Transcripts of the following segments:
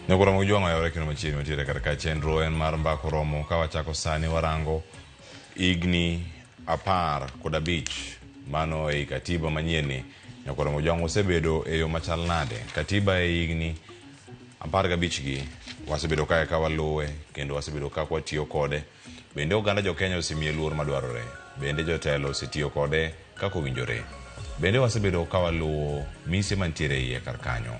Nekura mujwang ayore kino machini matire katika chenro en mar mbako Oromo ka wachako sani warango Higni 15 mano ei katiba manyieni. Nekura mujwang osebedo e yo machal nade. Katiba e Higni 15 gi wasebedo kae ka waluwe kendo wasebedo ka kwatiyo kode. Bende oganda jo Kenya osimiye luor madwarore. Bende jotelo osetiyo kode kako winjore. Bende wasebedo ka waluwo mise mantiere iye kar kanyo.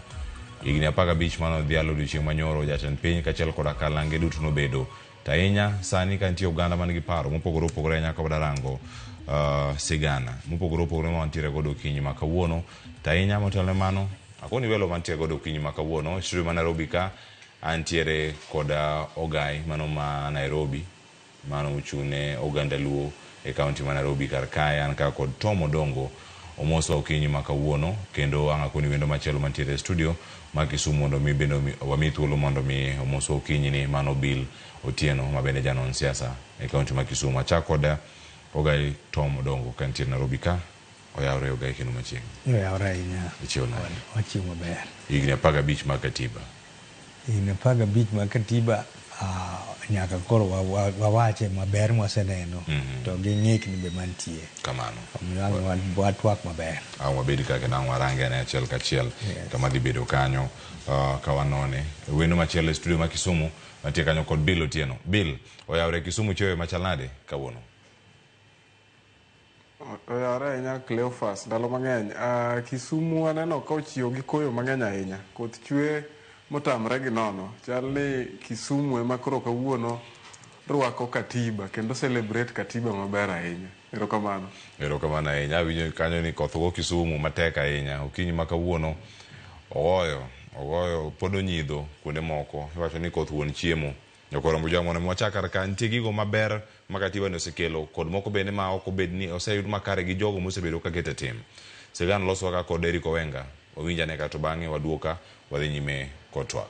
Higni 15 mano dhialo odiochieng' manyoro jatend piny kachiel koda kalange duto nobedo. Tainya sani ka nitie oganda man gi paro mopogore opogore nyaka wadarango sigana mopogore opogore mantiere godo kinyi ma kawuono. Tainya motelo mano akoni welo mantiere godo kinyi ma kawuono studio ma Nairobi ka antiere koda Ogai mano ma Nairobi mano uchune oganda luo e kaunti ma Nairobi kar kae an ka kod Tom Odongo omoso okinyi ma kawuono kendo anga koni wendo machielo mantiere studio ma Kisumu mondo mi bendo wami thuolo mondo mi omoso okinyi ni mano Bill Otieno ma bende janon siasa e kaunti ma Kisumu. Achako koda Ogai Tom Odongo kantiere Nairobi ka oyawre Ogai kino machiegni. Oyawre inya. Ichiwo nade. Wachiwo maber. Higni 15 mag katiba. Higni 15 mag katiba nyaka koro wawache maber mwaseneno to gi ng'ikni be mantie kamano omiyo watwak maber wabedi kaka nang warange ne achiel kachiel kama dhi bedo kanyo ka wanone wendo machielo e studio ma Kisumu mantie kanyo kod Bill Otieno. Bill oyawre Kisumu choyo machal nade kawuono? Oyawre ahinya Cleophas ndalo mang'eny. Kisumu aneno ka ochiwo gi koyo mang'eny ahinya, koth chwe motamre gi nono. Chal ni Kisumu ema koro kawuono rwako katiba kendo celebrate katiba maber ahinya. Erokamano. Erokamano ahinya. Awinjo kanyo ni koth go Kisumu matek ahinya. Okinyi ma kawuono ogoyo pod onyidho kuonde moko. Iwacho ni koth wuon chiemo. Nekura mujwang' mondo mwachak kar ka nitie gigo maber ma katiba ni osekelo kod moko bende ma ok obedni oseyud makare gi jogo mosebedo ka keto tim. Sigana loso ka kod Eric Owenga owinjane kato bang'e waduoka wadhi nyime kod twak.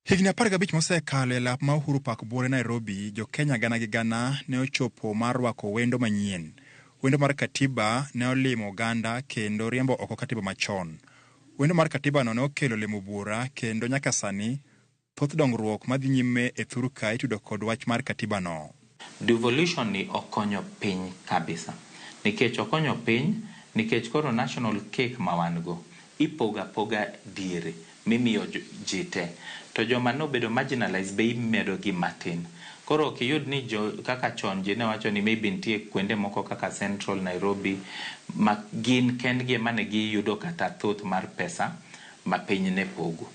Higni 15 mosekalo e lap ma Uhuru Park buore Nairobi, jo Kenya gana gi gana ne ochopo mar rwako wendo manyien. Wendo mar katiba ne olimo oganda kendo riembo oko katiba machon. Wendo mar katiba no ne okelo lemo bura kendo nyaka sani thoth dongruok madhi nyime e thuru ka itudo kod wach mar katiba no. Devolution ni okonyo piny kabisa. Nikech okonyo piny, nikech koro national cake mawango ipoga diere mimiyo jite. To joma nobedo marginalized be imedo gi matin. Koro kiyud ni kaka chon jine wacho ni maybe ntie kwende moko kaka Central Nairobi ma gin kendgi mane gi yudo kata thoth mar pesa ma piny ne pogo.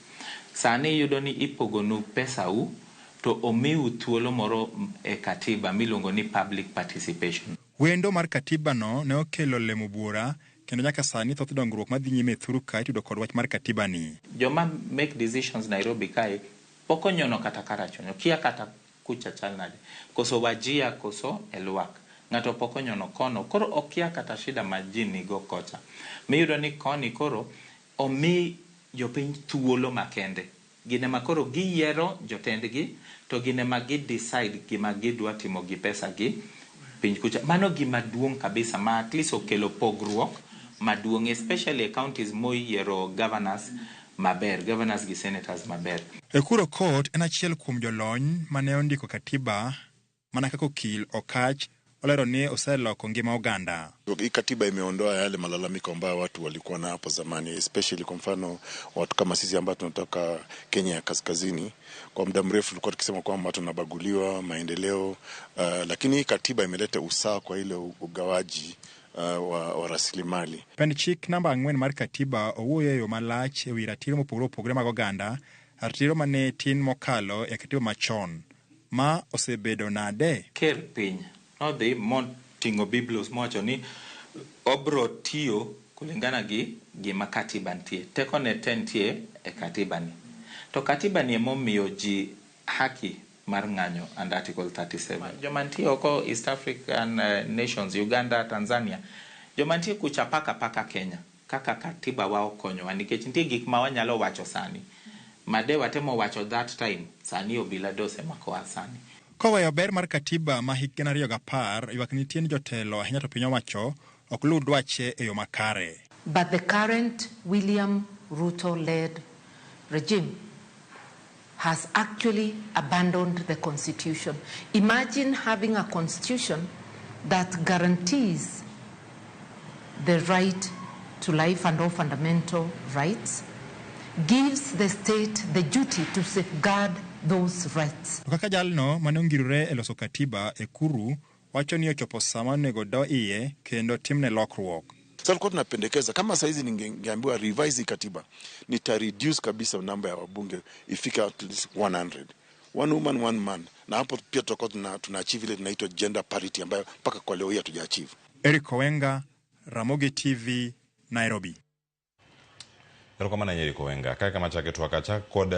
Sani yudo ni ipogonu pesa u to omiu thuolo moro e katiba miluongo ni public participation. Wendo mar katiba no ne okelo lemo bura kendo nyaka sani thoth dongruok madhi nyime thuru ka itudo kod wach mar katiba ni. Joma make decisions Nairobi kae poko nyono kata karachonyo kia kata kucha chal nade koso wajia koso elwak ngato poko nyono kono koro okia kata shida majini go kocha miyudo ni koni koro omi jopiny thuolo makende gine makoro giyiero jotendgi to gine magi decide gima gidwa timo gi pesa gi piny kucha. Mano gima duong' kabisa ma at least okelo pogruok maduong' especially counties moyiero governors gi senators maber. Ekuro Court en achiel kuom jolony mane ondiko katiba mana kako okil Okach olero ni oseloko ngima oganda. Hii katiba imeondoa yale malalamiko ambayo watu walikuwa na hapo zamani, especially kwa mfano watu kama sisi ambao tunatoka Kenya ya kaskazini. Kwa muda mrefu tulikuwa tukisema kwamba tunabaguliwa maendeleo, lakini hii katiba imeleta usawa kwa ile ugawaji wa rasilimali. Chik namba 4 mar katiba owuoyo yo malach ewi ratiro mopogore opogore mag oganda, ratiro mane tin mokalo e katiba machon ma osebedo nade. Ker piny nodhi moting'o biblos mowacho ni obro tiyo kulingana gi gima katiba ntie. Teko ne tentie e katiba ni. To katiba ni emomiyo ji haki mar ng'anyo and article 37. Jomantie oko East African nations, Uganda, Tanzania, jomantie kucha paka Kenya, kaka katiba wao konyo, nikech nitie gik ma wanyalo wacho sani. Made watemo wacho that time, sani obila dose makoa sani. Koweyo ber mar katiba ma higni 2010 ywak nitie ni jotelo ahinya to piny owacho ok luw dwache e yo makare. But the current William Ruto-led regime has actually abandoned the constitution. Imagine having a constitution that guarantees the right to life and all fundamental rights, gives the state the duty to safeguard those rights. Kaka jalno mane ongirore e loso katiba e Kuru wacho ni ochopo sama onego do iye kendo timne lokruok. Sasa kwa tunapendekeza kama saizi ningeambiwa revise katiba, nita reduce kabisa namba ya wabunge ifika at least 100. One woman, one man. Na hapo pia tutakuwa tuna achieve ile tunaitwa gender parity ambayo mpaka kwa leo hii hatuja achieve. Eric Owenga, Ramogi TV, Nairobi. Erokamano Eric Owenga. Kaka machake twakacha kod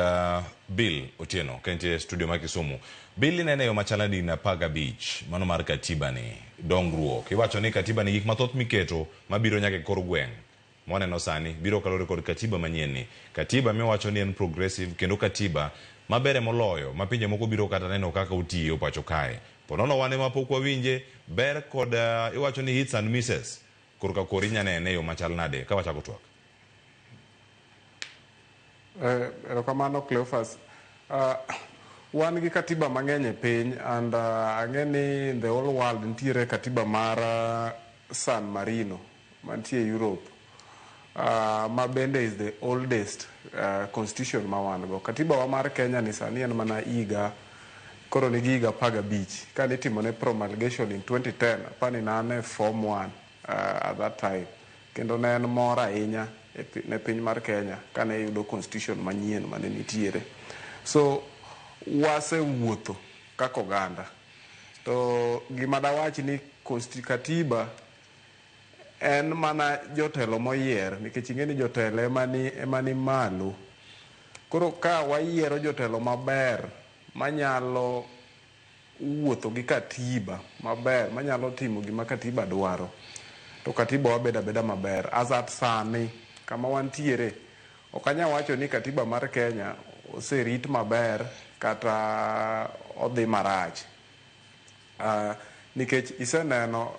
Bill Otieno kente studio ma Kisumu. Bill nene yo machaladi na paga beach mano mar katiba ni dongruok. Iwacho ni katiba ni gik mathoth miketo mabiro nyaka kor gweng'. Moneno sani biro kalore kod katiba manyien ni. Katiba miwacho ni en progressive kendo katiba mabere moloyo mapinje moko biro kata neno kaka utiyo pacho kae. Ponono wane mapok wawinje ber kod iwacho ni hits and misses korka korinya nene yo machal nade ka wachako twak. Erokamano Cleophas. Wan gi katiba mang'eny e piny and ang'e ni in the whole world nitiere katiba mar San Marino mantie Europe. Ma bende is the oldest constitution ma wan go. Katiba wa mar Kenya ni sani en mana higa koro nigi higa 15 ka nitimone promulgation in 2010 apani nane form 1 at that time kendo ne en mor ahinya ne piny mar Kenya kane yudo constitution manyien mane nitiere. So wasewuotho kaka oganda to gima dawach ni katiba en mana jotelo moyier nikech ing'e ni jotelo ema ni malo. Koro ka wayiero jotelo maber manyalo wuotho gi katiba maber, manyalo timo gima katiba dwaro, to katiba wabedo abeda maber. As at sani kama wantiere ok anyal wacho ni katiba mar Kenya oserit maber kata odhi marach. Nikech iseneno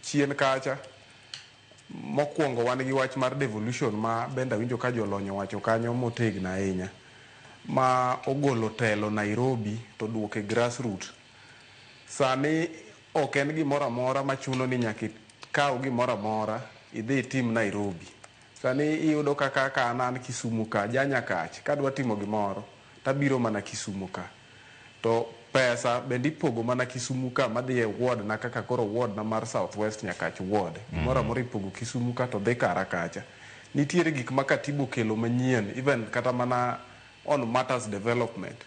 chien kacha mokwongo wan gi wach mar devolution ma bende winjo ka jolony wacho kanyo motegno ahinya ma ogolo telo Nairobi to duoke grassroots. Sani ok en gimoro amora machuno ni nyaka ikaw gimoro amora idhi tim Nairobi. Sani iyudo kaka an Kisumu ka janya kach kadwa timo gimoro tabiro mana Kisumu ka to pesa bende ipogo mana Kisumu ka madhi e ward na kaka koro ward na mar Southwest Nyakach ward gimoro amora ipogo Kisumu ka to dhi kara kacha. Nitiere gik ma katiba okelo manyien even kata mana on matters development.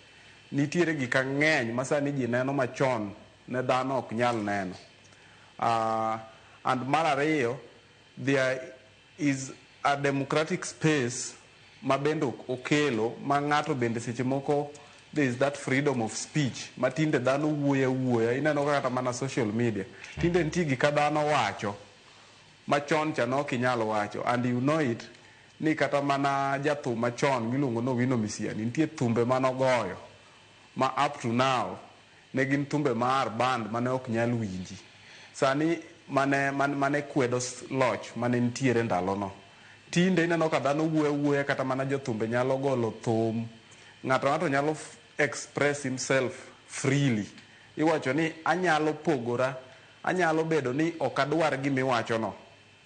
Nitiere gik ang'eny ma sani ji neno machon ne dhano ok nyal neno. And mar ariyo, there is a democratic space ma bende okelo ma ng'ato bende seche moko there is that freedom of speech ma tinde dhano wuoya ineno kata mana social media tinde nitie gik dhano wacho machon cha nok inyalo wacho and you know it ni kata mana jathum machon miluongo no Wino Misiani nitie thumbe manogoyo ma up to now ne gin thumbe mar band mane ok nyal winji sani mane kwedo loch mane nitiere ndalono. Tinde ineno ka dhano wuoya kata mana jothumbe nyalo golo thum, ng'ato nyalo express himself freely. Iwacho ni anyalo pogora, anyalo bedo ni ok adwar gimiwachono.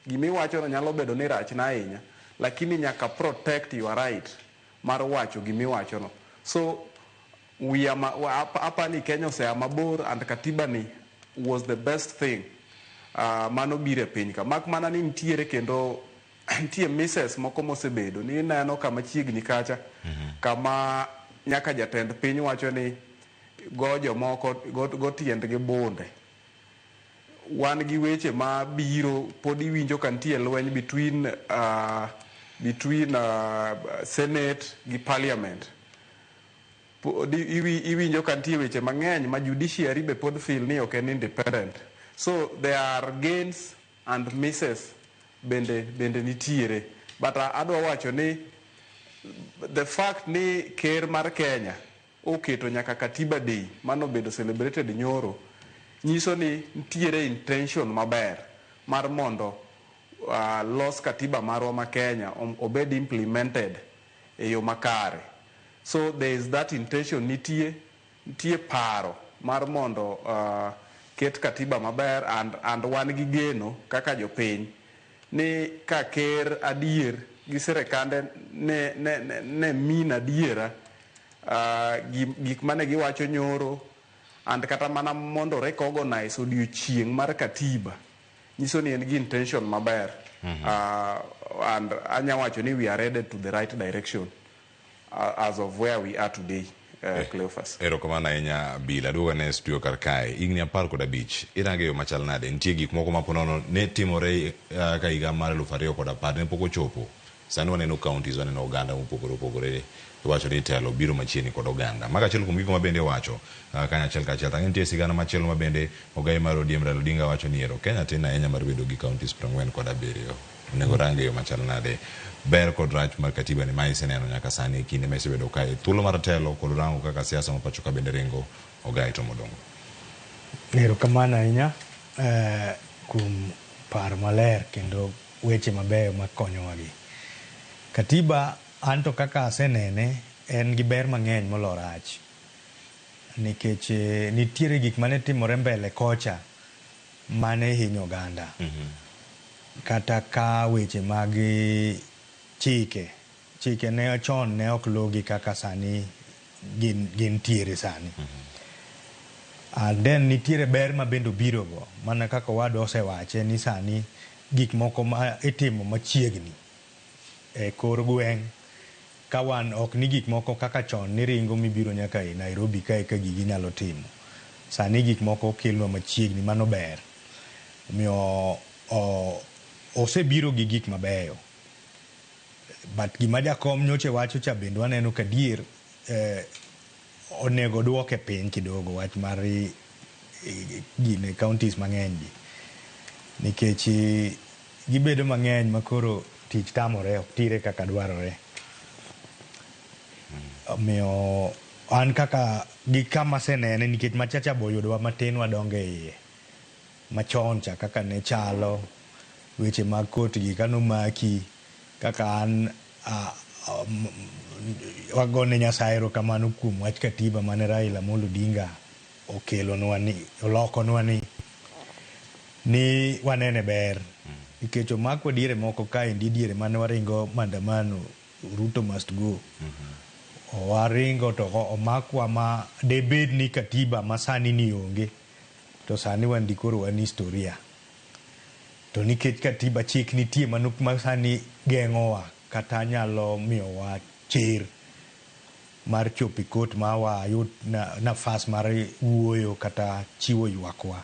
Gimiwachono nyalo bedo ni rachna ahinya, lakini nyaka protect your right mar wacho gimiwachono. So hapa ni Kenya osea mabor and katiba ni was the best thing mano bire piny ka. Mak mana ni nitiere kendo ntie misses moko mosebedo ni neno kama chiegni kacha kama nyaka jatend piny wacho ni gojo moko go tiend gi bunde. Wan gi weche ma biro pod iwinjo ka ntie lweny between Senate gi Parliament. Iwinjo ka ntie weche mang'eny ma judiciary be pod feel ni ok en independent. So there are gains and misses bende nitiere, but adwa wacho ni the fact ni ker mar Kenya oketo nyaka Katiba Day mano bedo celebrated nyoro, nyiso ni nitiere intention maber mar mondo los katiba marwa ma Kenya obed implemented e yo makare. So there is that intention, nitie paro mar mondo ket katiba maber, and wan gi geno kaka jopiny ni ka ker adier gi sirikande ne min adiera gik mane giwacho nyoro, and kata mana mondo recognize odiochieng' mar katiba, nyiso ni en gi intention maber. And anya wacho ni we are headed to the right direction as of where we are today. Cleophas. Erokamano ahinya Bill, aduogo ne studio kar kae. Higni 15 irange yo machal nade? Nitie gik moko maponono ne timore ka higa mar 2010 ne pok ochopo. Sani waneno counties, waneno oganda mopogore opogore, wacho ni telo biro machiegni kod oganda. Maga achiel kuom gigo mabende wacho kanyachiel kachiel. Tange nitie sigana machielo mabende ogai mar ODM Raila Odinga wacho ni ero Kenya tin ahinya mar bedo gi counties 47. Onego range yo machal nade? Ber kod rach mar katiba ni ma iseneno nyaka sani e kinde ma isebedo kae, thuolo mar telo kod rango kaka siasa ma pacho ka bende ringo ogai to modongo. Erokamano ahinya kuom paro maler kendo weche mabeyo makonyowagi. Katiba anto kaka asenene en gi ber mang'eny molo rach, nikech nitiere gik mane timore mbele kocha mane hinyo oganda. Kata ka weche mag chike ne chon ne ok logi kaka sani gin tiere sani. And then nitiere ber ma bendo biro go, mana kaka wado osewache ni sani gik moko ma itimo machiegni e kor gweng' ka wan ok ni gik moko kaka chon ni ringo mibiro nyaka e Nairobi kae ka gigi nyalo timo. Sani gik moko kelwa machiegni, mano ber. Omiyo osebiro gi gik mabeyo. But gima jakom nyoche wacho cha bende waneno kadier onego duoke piny kidogo wach mar gine counties mang'eny gi, nikech gibedo mang'eny makoro tich tamore ok tire kaka dwarore. Omiyo an kaka gi kama senene, nikech machacha boyudowa matin wadonge iye machon cha kaka ne chalo weche mag kot gi kanomaki, kaka an wagone Nyasaye erokamano kuom wach katiba mane Raila Amolo Odinga okelonwa ni, olokonwa ni wanene ber, nikech omakwa diere moko kaendi, diere mane waringo maandamano Ruto must go. Waringo to omakwa ma debed ni katiba ma sani ni onge, to sani wandikoro wan historia. To nikech katiba chik nitie manuk ma sani geng'owa kata nyalo miyowa chir mar chopo e kot ma wayud nafas mar wuoyo kata chiwo ywakwa.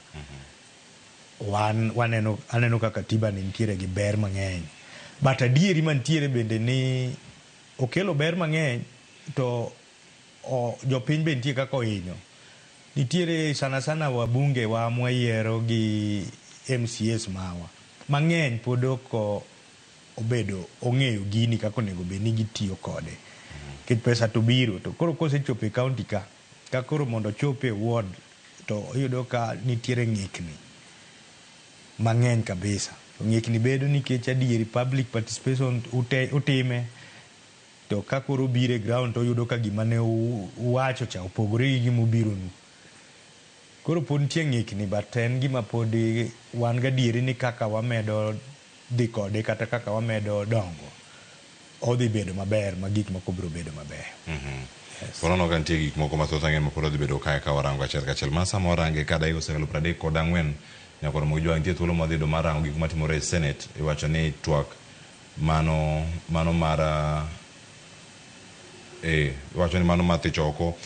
Aneno ka katiba ni nitiere gi ber mang'eny, but adieri mantiere bende ni okelo ber mang'eny, to jopiny be nitie kaka ohinyo. Nitiere sana wabunge wa mwayiero gi MCAs mawa mang'eny pod ok obedo ong'eyo gini kaka onego bed ni gitiyo kode. Nikech pesa to biro, to koro kosechopo e kaunti ka koro mondo chope e ward to iyudo ka nitiere ng'ikni mang'eny kabisa. To ng'ikni bedo nikech adieri public participation utime, to ka koro biro e ground to yudo ka gima ne uwacho cha opogore gi gima ubironu. Koro pod nitie ng'ikni, but en gima pod wan gadieri ni kaka wamedo dhi kode kata kaka wamedo dongo, odhi bedo maber, ma gik moko biro bedo maber. Ponono ka nitie gik moko mathoth ang'en ma pod odhi bedo kae ka warango achiel kachiel. Ma sama warange ka daigo sekalo 34 nyaka oromo gi jwa nitie thuolo madhi do mar rango gik matimore e Senate. Iwacho ni twak mano mar iwacho ni mano mathich oko.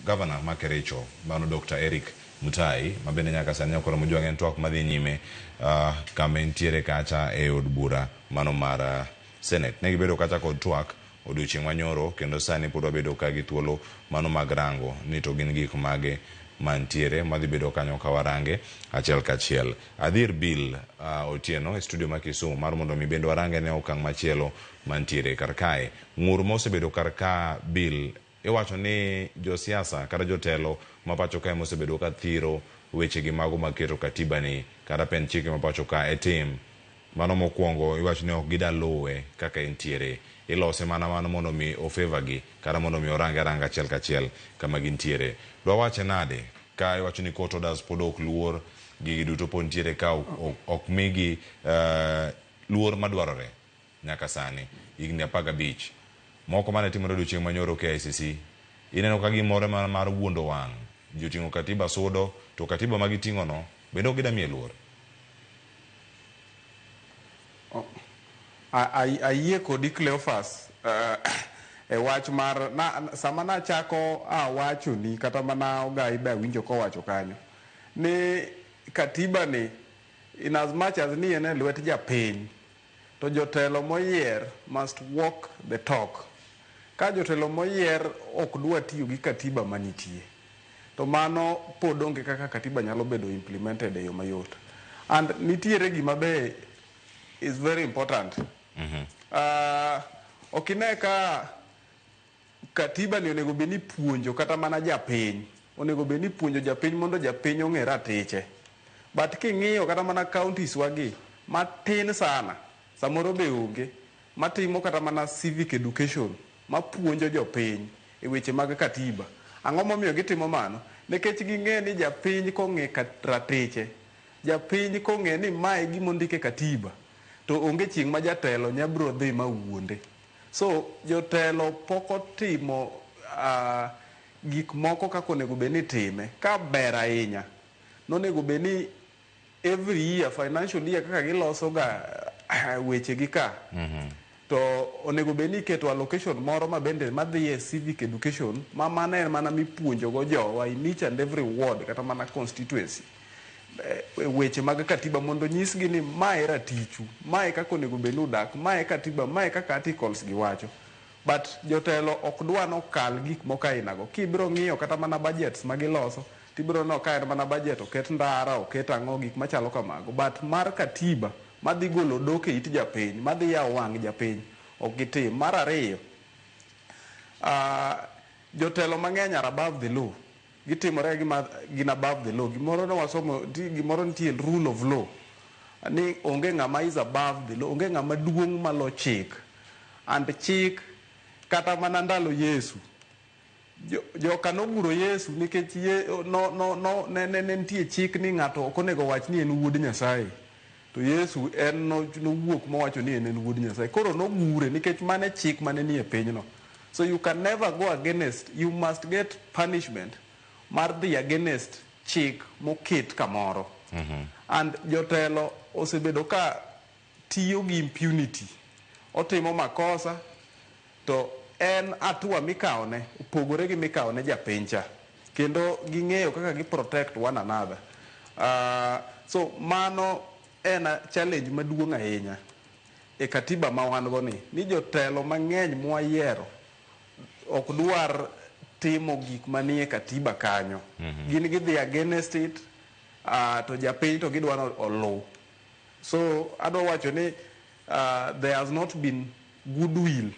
Governor ma Kericho, mano Dr. Eric Mutai, ma bende nyaka sani nyaka oromo jwa en twak madhi nyime kama entiere kacha e od bura mano mar Senate. Ne gibedo kacha kod twak odiochieng' manyoro, kendo sani pod wabedo ka gi thuolo mano mag rango ni to gin gik mage mantiere madhi bedo kanyo ka warange achiel kachiel. Adhir Bill Otieno e studio ma Kisumu mar mondo mi bende warange ne okang' machielo mantiere kar kae. Ng'ur mosebedo kar ka Bill iwacho ni josiasa kata jotelo ma pacho kae mosebedo ka thiro weche gi mago maketo katiba ni kata pen chike ma pacho ka tim mano mokwongo iwacho ni ok gida luwe kaka entiere, ilose mana mondo mi ofavor gi kata mondo mi orange aranga achiel kachiel kama gintiere. Dwa wache nade ka iwacho ni court orders pod ok luor, gigi duto pod ntiere ka ok migi luor madwarore nyaka sani higni 15 moko mane timore odiochieng' manyoro KICC ineno ka gimore mar wuondo wang' joting'o katiba sudo to katiba ma giting'o no bende ok gida miye luor. Ayie kodi Cleophas e wach mar sama nachako awachoni kata mana ogai be winjo kowacho kanyo ni katiba ni in as much as ni en e lwet japiny to jotelo moyier must walk the talk. Ka jotelo moyier ok dwa tiyo gi katiba manitie to mano pod onge kaka katiba nyalo bedo implemented e yo mayot. And nitiere gima be is very important. Okine ka katiba ni onego beni puonjo kata mana japiny, onego beni puonjo japiny mondo japiny ong'e ratiche. But king'iyo kata mana counties wagi matin sana samoro be onge matimo kata mana civic education mapuonjo jopiny e weche mag katiba. Ang'o momiyo gitimo mano? Nikech ging'e ni japiny kong'e ratiche, japiny kong'e ni mae gima ondike katiba, to onge chieng' ma jatelo nyabro dhi mawuonde. So jotelo poko timo gik moko kaka onego beni time ka ber ahinya. Nonego beni every year, financial year kaka giloso ga weche gi ka. To onego beni keto allocation moro ma bende madhiye civic education ma mana en mana mipuonjo go jowa in each and every ward kata mana constituency weche mag katiba mondo nyisgi ni mae ratichu, mae kaka onego beni udak, mae katiba, mae kaka articles giwacho. But jotelo ok dwa nokal gik moko ainago. Kibiro ng'iyo kata mana budgets magiloso tibiro no ka en mana budget oket ndara oket ang'o gik machalo kamago. But mar katiba madhi golo doke it japiny, madhi yawo wang' japiny ok gitim. Mar ariyo, jotelo mang'eny are above the law. Gitimore gin above the law. Gimoro no wasomo, gimoro nitie rule of law ni onge ng'ama is above the law, onge ng'ama duong' malo chik. And chik kata mana ndalo Yesu joka noguro Yesu nikech ne nitie chik ni ng'ato ok onego wach ni en wuod Nyasaye. To Yesu en nowuok mowacho ni en wuod Nyasaye. Koro nogure nikech mane chik mane nie pinyno. So you can never go against, you must get punishment mar dhi against chik moket kamoro. And jotelo osebedo ka tiyo gi impunity. Otimo makosa to en atua mikawne opogore gi mikawne japiny cha. Kendo ging'eyo kaka gi protect one another. So mano en challenge maduong' ahinya e katiba ma wan go ni jotelo mang'eny mwayiero ok dwar timo gik manie katiba kanyo. Gin gidhi against it to japiny to gidwaro oluw. So adwa wacho ni there has not been goodwill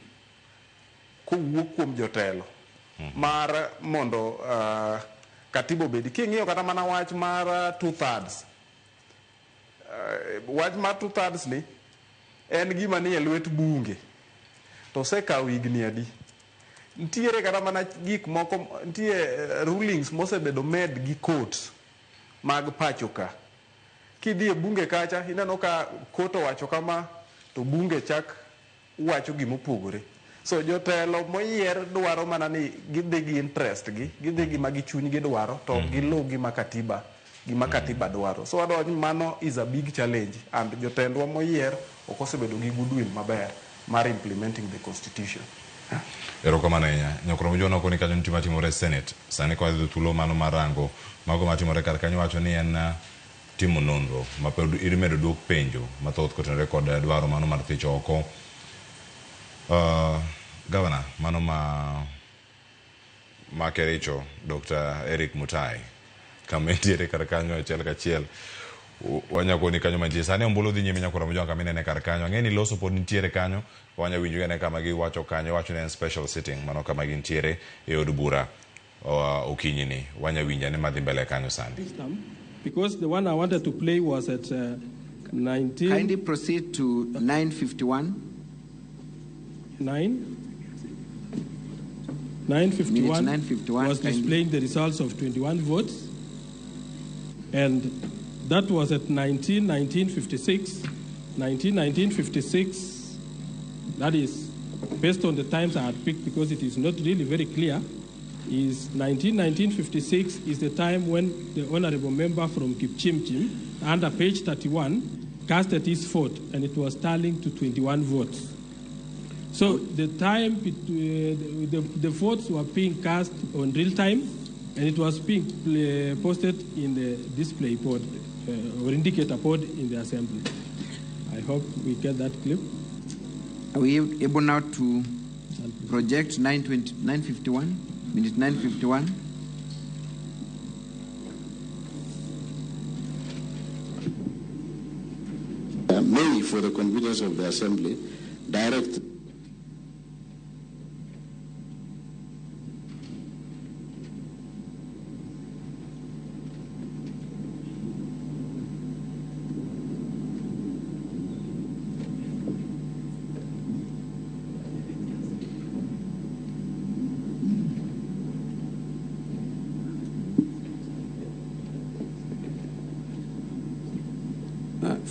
kowuok kuom jotelo mar mondo katiba obedi. King'iyo kata mana wach mar 2/3 wach mar 2/3 ni en gima nie lwet bunge to osekawo higni adi. Ntiere kata mana gik moko, ntie rulings mosebedo made gi courts mag pacho ka. Kidhi e bunge kacha ineno ka court owacho kama to bunge chak wacho gimopogore. So jotelo moyier dwaro mana ni gidhi gi interest gi, gidhi gi magi chuny gidwaro to giluw gima katiba dwaro. So adwa ni mano is a big challenge and jotendwa moyier ok osebedo gi goodwill maber mar implementing the constitution. Erokamano ahinya. Nyokoro mojona koni kanyo nitie matimore Senate. Sani kwa dhi thuolo mano marango mago matimore kar kanyo wacho ni en timo nonro ma imedo duok penjo mathoth kotenore kod dwaro mano mar thicho oko Governor mano ma Kericho Dr. Eric Mutai kama entiere kar kanyo achiel kachiel wanyakoni kanyo mantie sani ombulu dhi nyime nyakora mojwa kamine ne kar kanyo ng'eni loso pod nitiere kanyo wanya winjo ne kama giwacho kanyo wacho ne special sitting mano kama gintiere e od bura okinyini wanya winja ne madhi mbele kanyo sani. Because the one I wanted to play was at 19. Kindly proceed to 9:51. 9:51 was displaying the results of 21 votes, and that was at 1956. 1956. That is based on the times I had picked because it is not really very clear. Is 1956 is the time when the honorable member from Kipchimchim, under page 31, casted his vote, and it was tallying to 21 votes. So the time, the votes were being cast on real time, and it was being posted in the display board or indicator board in the assembly. I hope we get that clip. Are we able now to project 9:51? Minute 9:51. May, for the convenience of the assembly, direct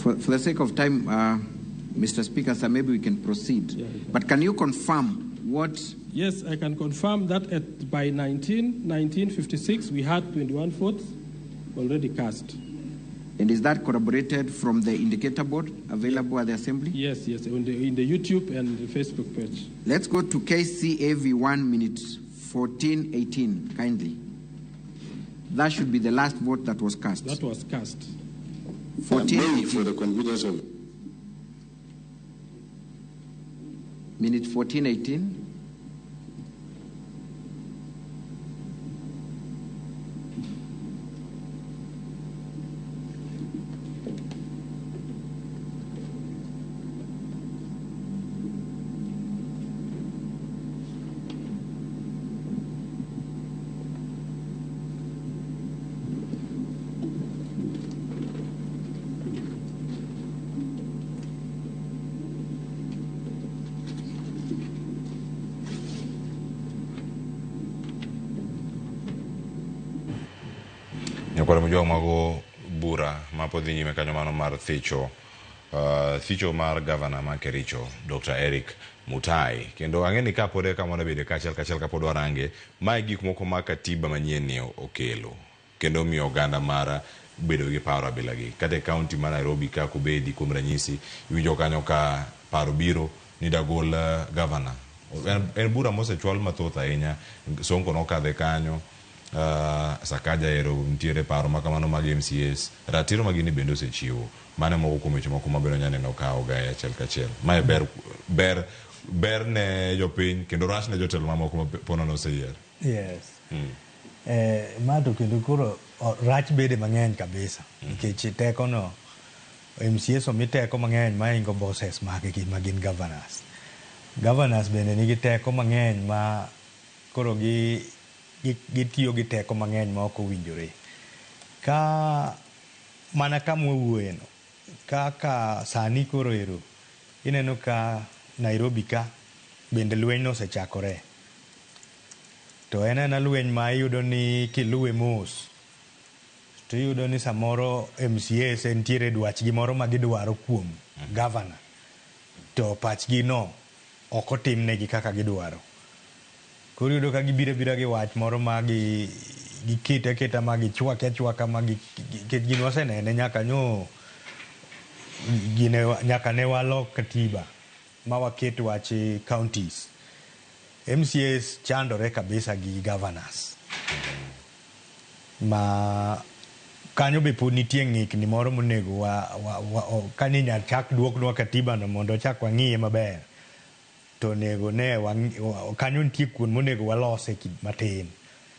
For the sake of time, Mr. Speaker, sir, maybe we can proceed. Yeah. But can you confirm what? Yes, I can confirm that by 1956, we had 21 votes already cast. And is that corroborated from the indicator board available at the Assembly? Yes, in the YouTube and the Facebook page. Let's go to KCAV 1 minute 14:18, kindly. That should be the last vote that was cast. That was cast. 14 for the convenience of minute 14:18. Nyakora mojwa mago bura mapodhi nyime kanyo mano mar thicho mar governor ma Kericho Dr. Eric Mutai kendo ang'eni ka pode ka mondo bede kachiel ka pod warange mae gik moko ma katiba manyien ni okelo kendo miyo oganda mara bedo gi paro abila gi kata county ma Nairobi ka kubedi kuom ranyisi iwinjo kanyo ka paro biro ni dagol governor en bura mosechwal mathoth ahinya Sonko nokadhe kanyo Sakaja ero ntiere paro makamano mag MCAs ratiro magini bendo osechiwo mane moko kuom weche moko mabiro nyaneno ka ogaya achiel kachiel mae ber ne jopiny kendo rach ne jotelo mamoko mapono noseyier. Yes. Mato kendo koro rach bede mang'eny kabisa nikech teko no MCAs omi teko mang'eny maingo bosses maggi magin governors bende nigi teko mang'eny ma koro gitiyo gi teko mang'eny ma ok owinjore ka mana kamwawuoyeno kaka sani koro ero ineno ka Nairobi ka bende lweny no osechakore to en lweny ma iyudo ni kiluwe mos to iyudo ni samoro MCAs entiere dwachgi moro ma gidwaro kuom governor to pachgi no ok otimnegi kaka gidwaro. Koro yudo ka gibira gi wach moro ma giketa ma gichwaka ma gin wasenene nyaka nyaka ne walok katiba ma waket wach counties. MCAs chandore kabisa gi governors ma kanyo be pod nitie ng'ikni moro monego kani nya chak duoknwa katiba no mondo chak wang'iye maber to nego ne kanyo nitie kuon monego walose matin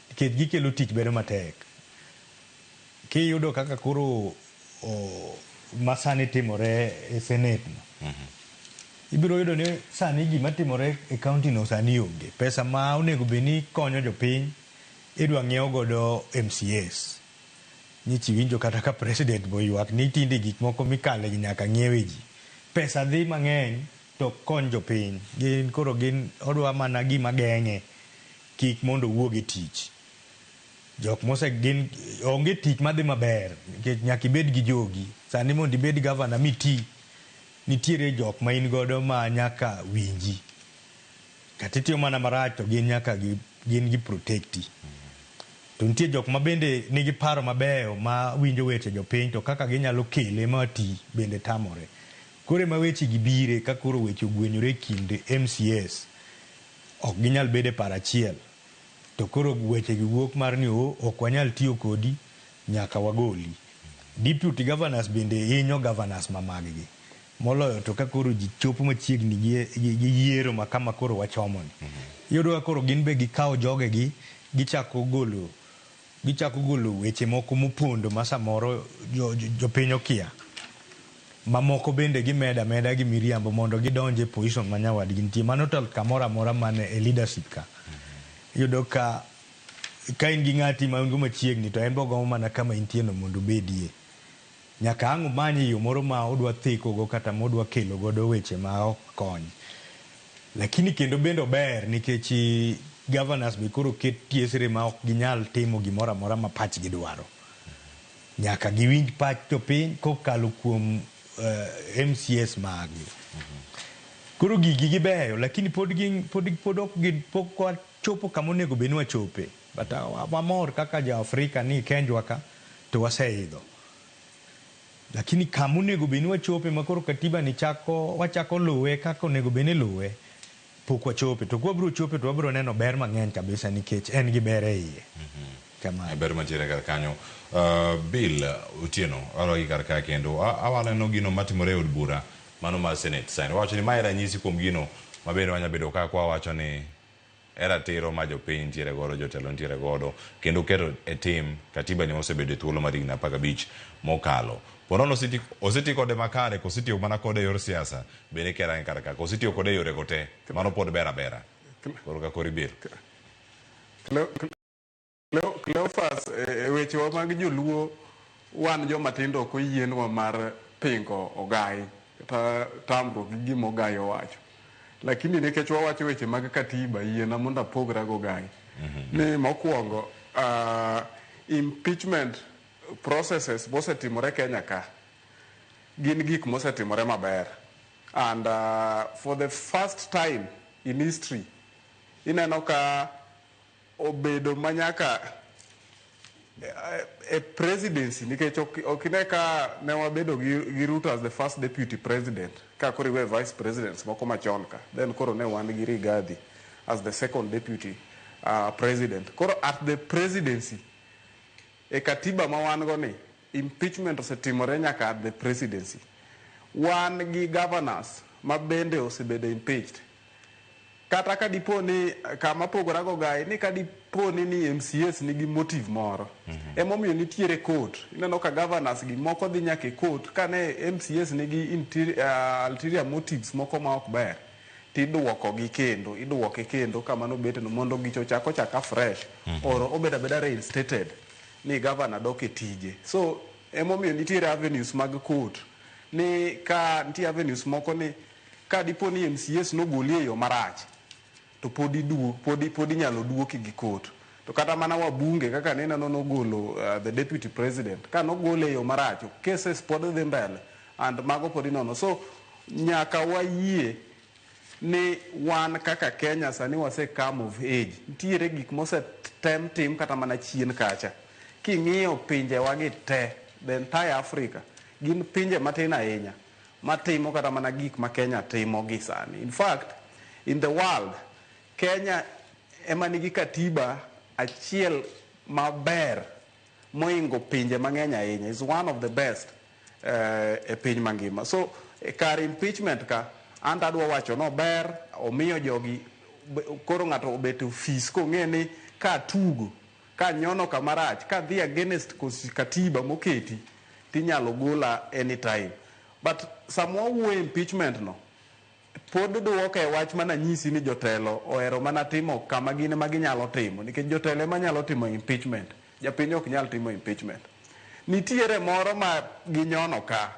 nikech gikelo tich bedo matek. Kiyudo kaka koro masani timore e Senate no. Ibiro yudo ni sani gima timore e county no sani onge. Pesa ma onego beni konyo jopiny idwa ng'iew godo MCAs. Nyichi winjo kata ka president boywak ni tinde gik moko mikale nyaka ng'iewe ji. Pesa dhi mang'eny to kony jopiny. Koro odwa mana gima geng'e kik mondo wuog e tich. Jok mose onge tich madhi maber nikech nyaka ibed gi jogi. Sani mondo ibed governor miti nitiere jok ma in godo ma nyaka winji. Kata itiyo mana marach to gin nyaka gin gi protecti. To nitie jok ma bende nigi paro mabeyo ma winjo weche jopiny to kaka ginyalo kele ma ti bende tamore. Kore ma weche gibire ka koro weche ogwenyore kind MCS ok ginyal bede para achiel. To koro weche gi wuok mar ni ok wanyal tiyo kodi nyaka wagoli. Deputy governors bende hinyo governors mamaggi. Moloyo to ka koro ji chopo machiegni gi yiero ma kama koro wachomoni. Iyudo ka koro gin be gikawo jogegi gichako golo weche moko mopondo ma samoro jopiny okia. Mamoko bende gimeda gi miriambo mondo gidonje position ma nyawadgi nitie. Mano to kamoro amora mane e leadership ka. Iyudo ka in gi ng'ati ma ungo machiegni to en bogomo mana kama intie no mondo bedie. Nyaka ang' manye yo moro ma odwa thikogo kata modwa kelo godo weche ma ok kony. Lakini kendo bendo ber nikech governors be koro ket tiesre ma ok ginyal timo gimoro amora ma pachgi dwaro. Nyaka giwinj pach jopiny kokalo kuom MCS magi. Koro gigi gibeyo lakini pod ok gin pok wachopo kama onego bed ni wachope. But wamor kaka ja Afrika ni kenjwa ka to waseidho. Lakini kama onego bed ni wachope ma koro katiba ni wachako luwe kaka onego bed ni luwe pok wachope. To kwabiro chope to wabiro neno ber mang'eny kabisa nikech en gi ber e iye. Ber mantiere kar kanyo. Bill Otieno alogi kar ka kendo awaleno gino matimore e od bura mano mar Senate sign. Wacho ni mae ranyisi kuom gino mabende wanya bedo ka kwa wacho ni era tero ma jopiny ntiere godo, jotelo ntiere godo kendo keto e tim katiba ni osebedo thuolo mar higni 15 mokalo. Ponono oseti kode makare kosetiyo mana kode yor siasa bende kera kar ka kosetiyo kode yore gote mano pod bera koro ka kori bir Cleophas weche wa mag joluo wan joma tindo ko yienwa mar pingo ogai kata tamruok gi gima ogai owacho. Lakini nikech wawacho weche mag katiba yiena mondo apogra go ogai. Ni mokwongo impeachment processes mosetimore Kenya ka gin gik mosetimore maber. And for the first time in history ineno ka obedo manyaka a presidency nikech okine ka ne wabedo gi Ruto as the first deputy president ka koro we vice presidents moko machon ka then koro ne wan gi Rigathi as the second deputy president. Koro at the presidency e katiba ma wan go ni impeachment osetimore nyaka at the presidency. Wan gi governors ma bende osebedo impeached. Kata ka dipo ni kama pogora go gai ni ka dipo ni MCS nigi motive moro emomiyo nitiere court. Ineno ka governors gi moko dhi nyaka e court ka ne MCS nigi ulterior motives moko ma ok ber tidwoke kendo kama no bet no mondo gicho chaka fresh or obeda beda reinstated ni governor dok e tije. So emomiyo nitiere avenues mag court ni ka nitiere avenues moko ni ka dipo ni MCS nogoli e yo marach to podi nyalo duoki gi court. To kata mana wabunge kaka nena nogolo the deputy president ka nogole e yo marach cases pod dhi mbele and mago podi nono. So nyaka wayie ni wan kaka Kenya sani wase come of age. Nitiere gik mose tim kata mana chien kacha. King'iyo pinje wagi te the entire Africa gin pinje matin ahinya matimo kata mana gik ma Kenya timo gi sani. In fact, in the world Kenya ema nigi katiba achiel maber moingo pinje mang'eny ahinya. Is one of the best e piny mangima. So kar impeachment ka anda adwa wacho no ber omiyo jogi koro ng'ato obet ofis kong'e ni ka tugo ka nyono kamarach ka dhi against katiba moketi tinyalo gola anytime. But samwa wuo impeachment no, pod duoke wach mana nyisi ni jotelo ohero mana timo kama gine ma ginyalo timo, nikech jotelo ema nyalo timo impeachment, japiny ok nyal timo impeachment. Nitiere moro ma ginyono ka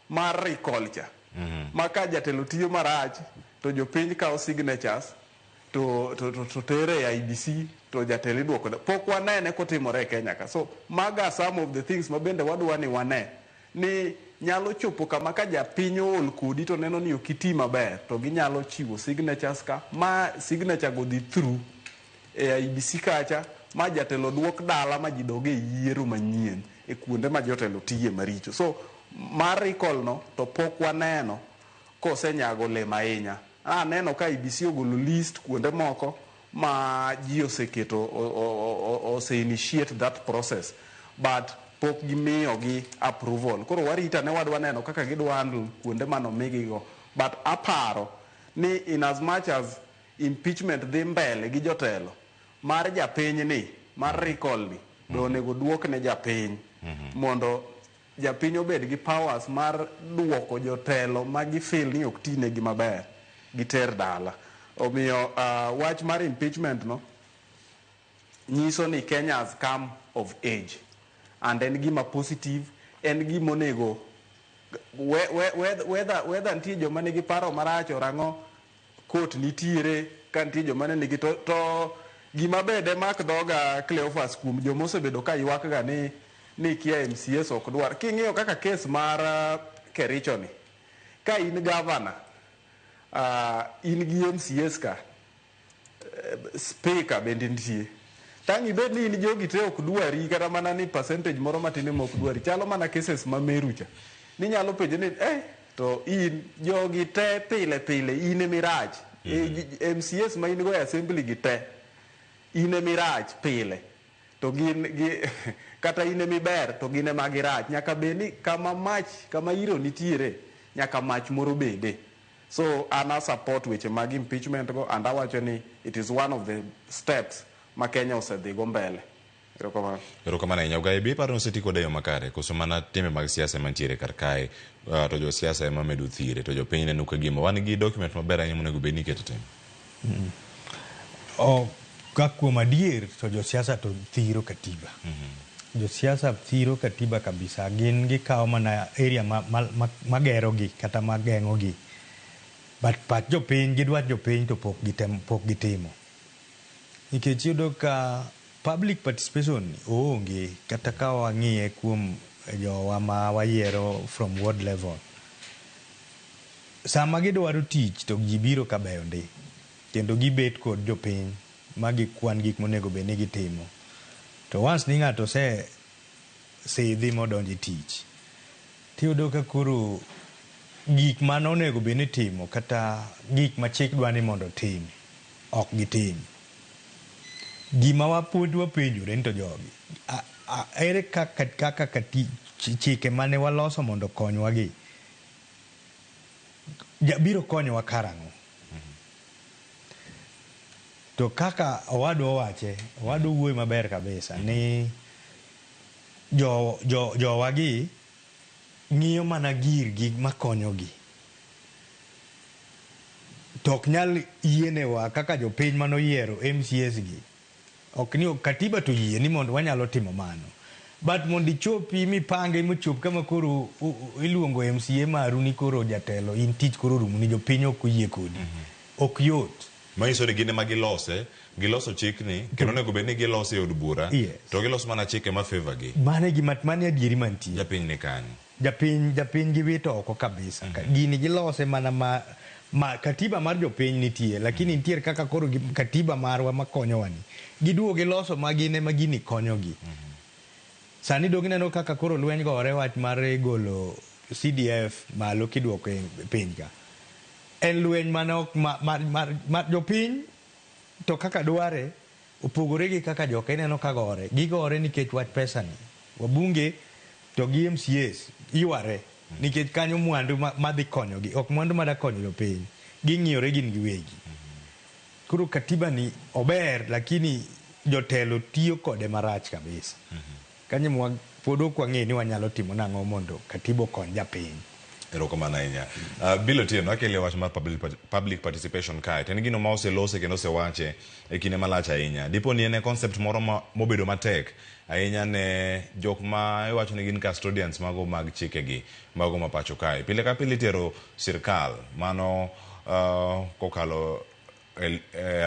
mar reculture, ma ka jatelo tiyo marach to jopiny kao signatures to tere IBC to jatelo iduoko. Pok wanene kotimore e Kenya ka. So maga some of the things ma bende wadwa ni wane ni nyalo chopo kama ka japiny ol kodi to neno ni okiti maber, to ginyalo chiwo signatures ka, ma signature go dhi through e IBC kacha, ma jatelo duok dala ma jidoge yiero manyien e kuonde ma jotelo tiye maricho. So mar recall no to pok waneno kosenyago lema ahinya. Neno ka IBC ogolo list kuonde moko ma ji oseketo ose-initiate that process, but pok gimiyogi approval. Koro warita ne wadwa neno kaka gidwa handle kuonde mano migigo. But aparo ni in as much as impeachment dhi mbele gi jotelo, mar japiny ni, mar recall ni, onego duok ne japiny, mondo japiny obed gi powers mar duoko jotelo ma gifeel ni ok tinegi maber, giter dala. Omiyo wach mar impeachment no nyiso ni Kenya has come of age, and en gima positive, en gima onego whether nitie joma nigi paro marach orango court nitiere, ka nitie joma nigi to gima bede mak dhoga Cleophas kuom joma osebedo ka ywak ga ni kia MCS ok dwar. King'iyo kaka kes mar Kericho ni, ka in governor, in gi MCS ka, speaker bende nitie, tangi bed ni in jogi te ok dwari, kata mana ni percentage moro matine ma ok dwari, chalo mana cases ma Merucha, ni nyalo penjo ni to in jogi te pile in emirach, MCS ma in go e assembly gi te in emirach pile, to gin kata in emiber to gin ema girach. Nyaka beni kama iro nitiere, nyaka mach moro bede. So ana support weche mag impeachment go, and awacho ni it is one of the steps ma Kenya osedhi go mbele. Erokamano ahinya. Ogaye bi paro noseti kode yo makare, koso mana timbe mag siasa mantiere kar kae, to jo siasa ema medo thire, to jopiny neno ka gima wan gi document maber ahinya monego bed ni iketo tim. Ka kuom adier to jo siasa to thiro katiba. Jo siasa thiro katiba kabisa. Gin gikawo mana area magerogi kata mageng'ogi. But pat jopiny, gidwa jopiny to pok gitimo. Nikech yudo ka public participation onge, kata ka wang'iye kuom jowa ma wayiero from ward level. Sama gidwaro tich to ji biro ka beyo ndi, kendo gibet kod jopiny ma gikwan gik monego bed ni gitimo. To once ni ng'ato sidhi modonjo tich, tiyudo ka koro gik mane onego bed ni timo, kata gik ma chik dwa ni mondo tim, ok gitim. Gima wapenjore ni to jogi, ere kaka chike mane waloso mondo konywa gi biro konyowa karang'o? To kaka owadwa owache, owadwa wuoyo maber kabisa ni jowa gi ng'iyo mana girgi makonyogi, to ok nyal yienewa kaka jopiny manoyiero MCS gi. Ok ni katiba to yie ni mondo wanyalo timo mano, but mondo ichopi mipange mochop kama koro iluongo MCA maru ni koro jatelo, in tich koro rumo ni jopiny ok oyie kodi, ok yot. Manyiso ni gine ma giloso chik ni, kendo onego bed ni gilose od bura, to giloso mana chike ma favor gi. Mane adieri mantie. Japiny ni kanyo. Japiny giwito oko kabisa. Gini gilose mana katiba mar jopiny nitie, lakini nitiere kaka koro katiba marwa makonyowa ni, giduo giloso magine magini konyogi. Sani dog neno kaka koro lweny gore wach mar golo CDF malo kiduoko e piny ka. En lweny manok mar jopiny, to kaka dware opogore gi kaka joka ineno ka gore. Gigore nikech wach pesa ni. Wabunge to gi MCS yware nikech kanyo mwandu madhi konyogi, ok mwandu mada konyo jopiny. Ging'iyore gin giwegi. Koro katiba ni ober, lakini jotelo tiyo kode marach kabisa. Kanyo pod ok wang'e ni wanyalo timo nang'o mondo katiba okony japiny. Erokamano ahinya. Bill Otieno, akele wach mar public participation kae. To en gino ma oselose kendo osewache e kinde malach ahinya. Dipo ni en concept moro mobedo matek ahinya ne jok ma iwacho ni gin custodians mago mag chikegi, mago ma pacho kae. Pile ka pile itero sirkal mano kokalo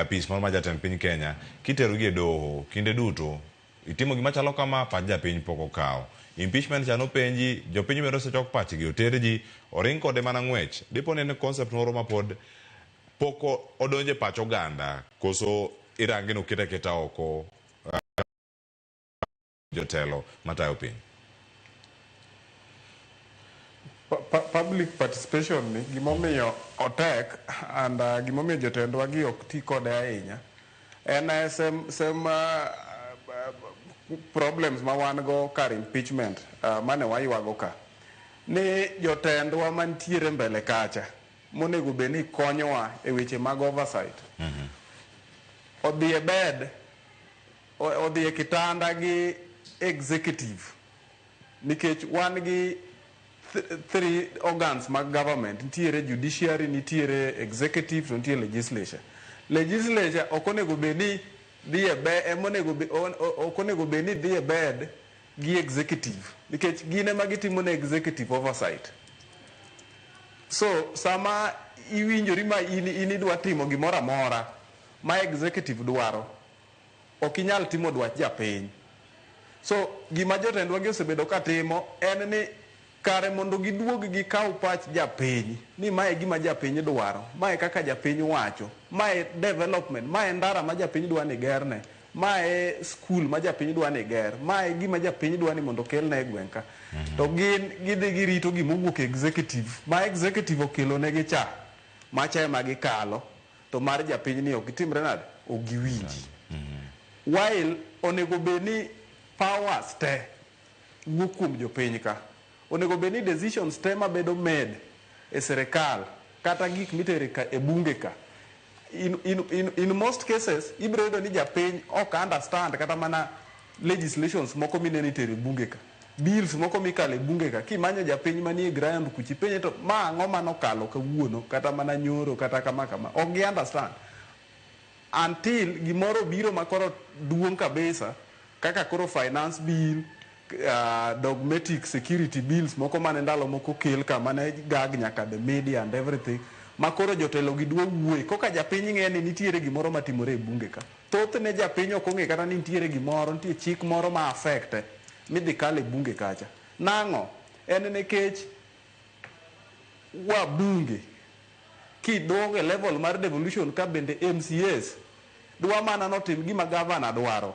apis moro ma jatend piny Kenya, kitero gi e doho kinde duto itimo gima chalo kama pach japiny pok okawo. Impeachment chano penji, jopiny medo sechok pachgi, oter ji, oring kode mana ng'wech. Dipo ni en concept moro ma pod poko odonje pach oganda, koso irange no keta oko jotelo matayo piny. Public participation ni gimomiyo otek and gimomiyo jotendwa gi ok ti kode ahinya en problems ma wan go kar impeachment mane waywago ka ni jotendwa mantiere mbele kacha monego bed ni konyowa e weche mag oversight odhi e bed odhi e kitanda gi executive nikech wan gi three organs mag government, nitiere judiciary, nitiere executive, nitiere legislature. Legislature okonego bedi dhie bed gi executive nikech gine magitimo ne executive oversight. So sama iwinjori ma in idwa timo gimoro amora ma executive dwaro, ok inyal timo dwach japiny. So gima jotendwa gi osebedo ka timo en ni kare mondo giduog gikaw pach japiny ni mae gima japiny dwaro, mae kaka japiny wacho, mae development, mae ndara ma japiny dwa ni gerne, mae school ma japiny dwa ni ger, mae gima japiny dwa ni mondo kelne e gweng' ka. To gin gidhi girito gimowuok executive, ma executive okelo negi cha macha ema gikalo, to mar japiny ni ok gitimre nade, ok giwinji. While onego beni powers te wuok kuom jopiny ka, onego beni decisions te mabedo made e serikal kata gik mitere ka e bunge ka, in most cases ibiro yudo ni japiny ok understand kata mana legislations moko mineni tere bunge ka, bills moko mikale bunge ka, kimanyo japiny manie ground kuchi penye to ma ang'o manokalo kawuono kata mana nyoro kata kama ok gi understand until gimoro biro makoro duong' kabisa kaka koro finance bill, dogmatic security bills moko mane ndalo moko kel ka mane gag nyaka the media and everything, makoro jotelo gi dwa wuoye koka japiny ng'e ni nitiere gimoro matimore e bunge ka. Thothne japiny ok ong'e kata ni nitiere gimoro, nitie chik moro ma affecte midhi kale bunge kacha. Nang'o? En nikech wabunge kidong e level mar devolution ka bende MCAs dwa mana notim gima governor dwaro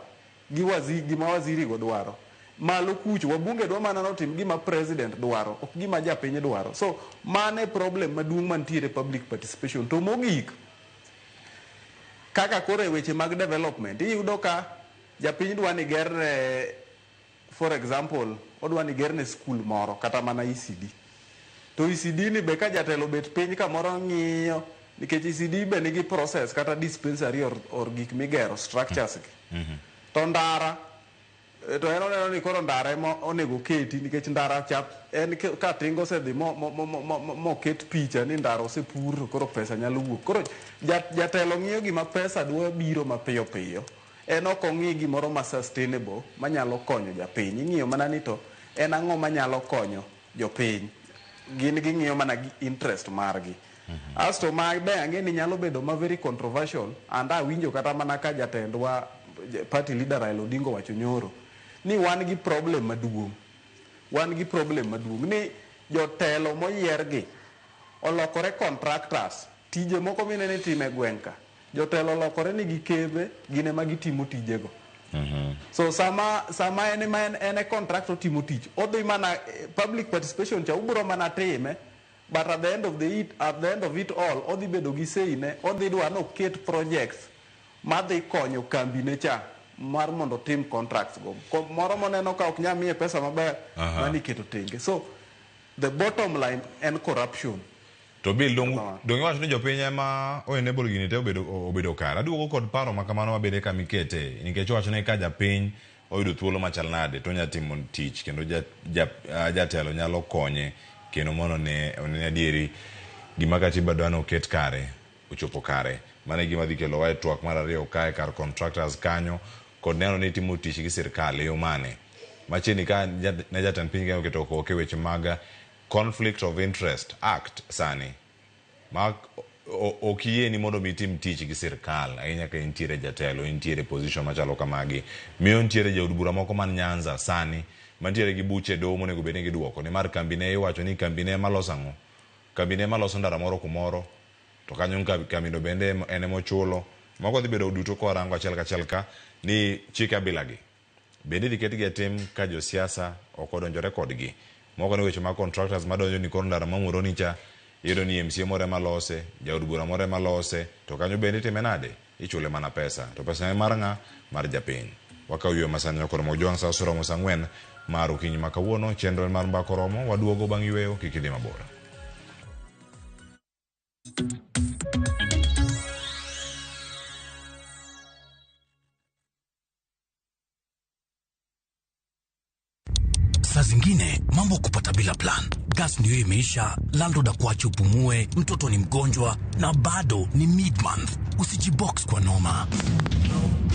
gima waziri go dwaro. Malo kucho wabunge dwa mana notim gima president dwaro, ok gima japiny dwaro. So mane problem maduong' mantiere public participation. To mogik kaka kore weche mag development iyudo ka japiny dwa ni gerne, for example odwa ni gerne school moro kata mana ECD, to ECD ni be ka jatelo bet piny kamoro ng'iyo, nikech ECD be nigi process kata dispensary or gik migero structures gi to ndara to en oneno ni koro ndara ema onego keti nikech ndara chap en ka tingo osedhi moket picha ni ndara osepur, koro pesa nyalo wuok. Koro jatelo ng'iyo gima pesa dwa biro mapiyo piyo, en ok ong'i gimoro ma sustainable manyalo konyo japiny. Ing'iyo mana ni to en ang'o manyalo konyo jopiny, gin ging'iyo mana gi interest margi. Asto ma be ang'e ni nyalo bedo ma very controversial, and awinjo kata mana ka jatendwa party leader Raila Odinga wacho nyoro ni wan gi problem maduong' ni jotelo moyiergi olokore contractors, tije moko minene time gwenka jotelo olokore ni gikebe gine ma gitimo tijego. So sama en e contractor timo tich, odhi mana public participation cha ubro mana time, but at the end of it all odhi bedo gi sei ne, odhi dwa no ket projects madhi konyo kambi ne cha mar mondo tim contracts go moro moneno ka ok nyal miye pesa maber mani keto tenge. So the bottom line en corruption. To Bill dong iwacho ni jopiny ema o enable gini te obedo kare. Aduogo kod paro makamano mabede kamikete nikech wacho ni ka japiny oyudo thuolo machal nade to nya timo tich kendo jatelo nyalo konye kendo mono ne adieri gima katiba dwano oket kare ochopo kare. Mane gima dhi kelo wae twak mar ariyo kae kar contractors kanyo kod neno ni timo tich gi sirkal e yo mane. Machini ka ne jatend piny Kenya oketo koke weche mag Conflict of Interest Act sani. Ma okiyie ni mondo mitim tich gi sirkal ahinya ka intiere jatelo, intiere position machalo kamagi. Miyo intiere jaod bura moko man Nyanza sani mantiere gi buche domo monego bed ni giduoko ni mar kambine iwacho ni kambine maloso ang'o. Kambine maloso ndara moro kumoro to kanyo kambino bende ene mochulo. Moko dhi bedo duto ko rango achiel kachiel ka ni chike abilagi bende dhi ketgi tim ka josiasa ok odonjore kodgi. Moko ni weche mag contractors madonjo ni kor ndara mamuro ni cha iyudo ni MCA more malose, jaod bura more malose, to kanyo bende time nade ichule mana pesa. To pesa ne mar ng'a? Mar japiny. Wakawuoyo masani okoro mojwang' sa Oromo sang'wen mar okinyi ma kawuono. Chenro mar mbako Oromo waduogo bang' yweyo, kik idhi mabor. Saa zingine mambo kupata bila plan. Gas ndio imeisha, landlord akuache upumue, mtoto ni mgonjwa na bado ni mid-month. Usijibox kwa noma.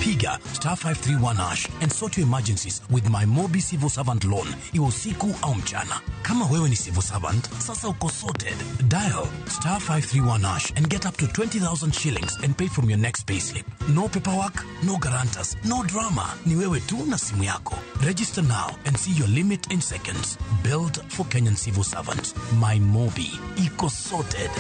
Piga *531# and sort your emergencies with my Mobi Civil Servant Loan, iwe usiku au mchana. Kama wewe ni civil servant, sasa uko sorted. Dial *531# and get up to 20,000 shillings and pay from your next payslip. No paperwork, no guarantors, no drama. Ni wewe tu na simu yako. Register now and see your limit in seconds. Built for Kenyan civil servants. My Mobi, iko sorted.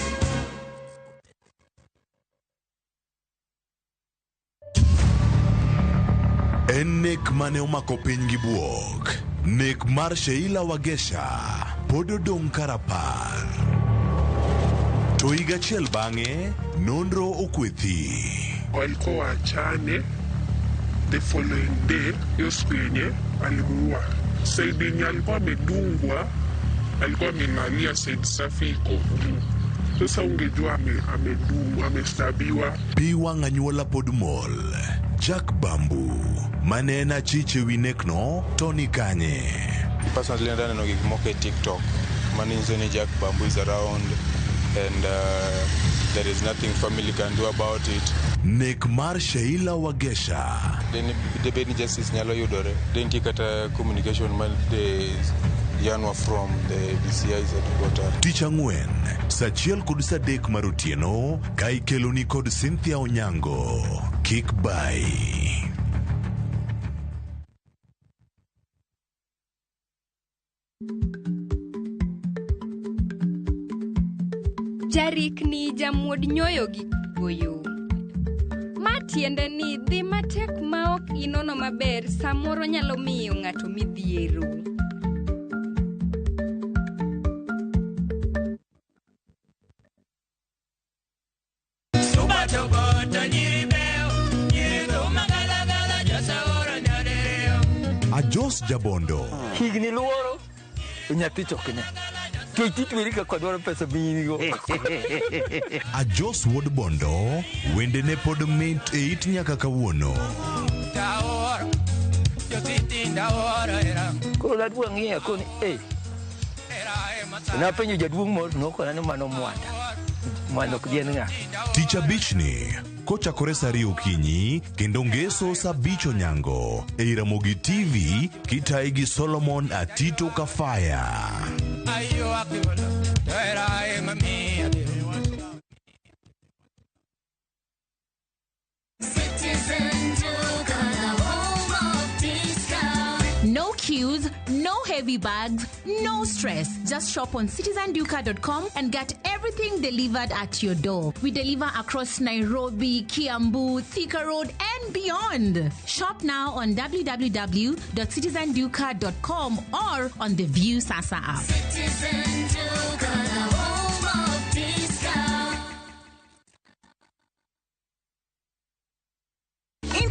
En nek mane omako piny gi buok. Nek mar Sheila Wagesha pod odong' karapar. To higa achiel bang'e nonro okwethi. Walikuwa wachane, the following day hiyo siku yenye alimuua. Saidi yenye alikuwa amedungwa, alikuwa amelalia saidi safi iko juu. Sasa ungejua amedungwa, amestabiwa. Piwang' anyuola pod mol. Jack Bambu manena chiche winekno Tony Kanye. Personally, I don't know if more TikTok. My name is Jack Bambu is around, and there is nothing family can do about it. Nek mar Sheila Wagesha. Then the Benny Justice Nyalo Yudore. Then take a communication man the Yanwa from the BCI's headquarters. Ticha Ngwen, Sachiel kod Sadek Marutieno, Kai Keloni kod Cynthia Onyango. Kick by. Jarik ni jamuod nyoyo gi goyo. Matiende ni dhi matek maok inono maber samoro nyalo miyo ng'ato midhiero. Ajos Jabondo. Higni luoro, nyathi chokne. Twirika kwa dwaro pesa binigo. Ajos Wuod Bondo, wende ne pod mint e it nyaka kawuono. Koro ladwa ng'iya koni, napenjo jaduong' moro nokona ni mano mwanda ok dien ng'a. Tich abich ni kochakore saa 2 okinyi kendo ngeso saa 5 onyango e Ramogi TV kitae gi Solomon Atito Kafaya. No queues, no heavy bags, no stress. Just shop on citizenduka.com and get everything delivered at your door. We deliver across Nairobi, Kiambu, Thika Road, and beyond. Shop now on www.citizenduka.com or on the View Sasa app.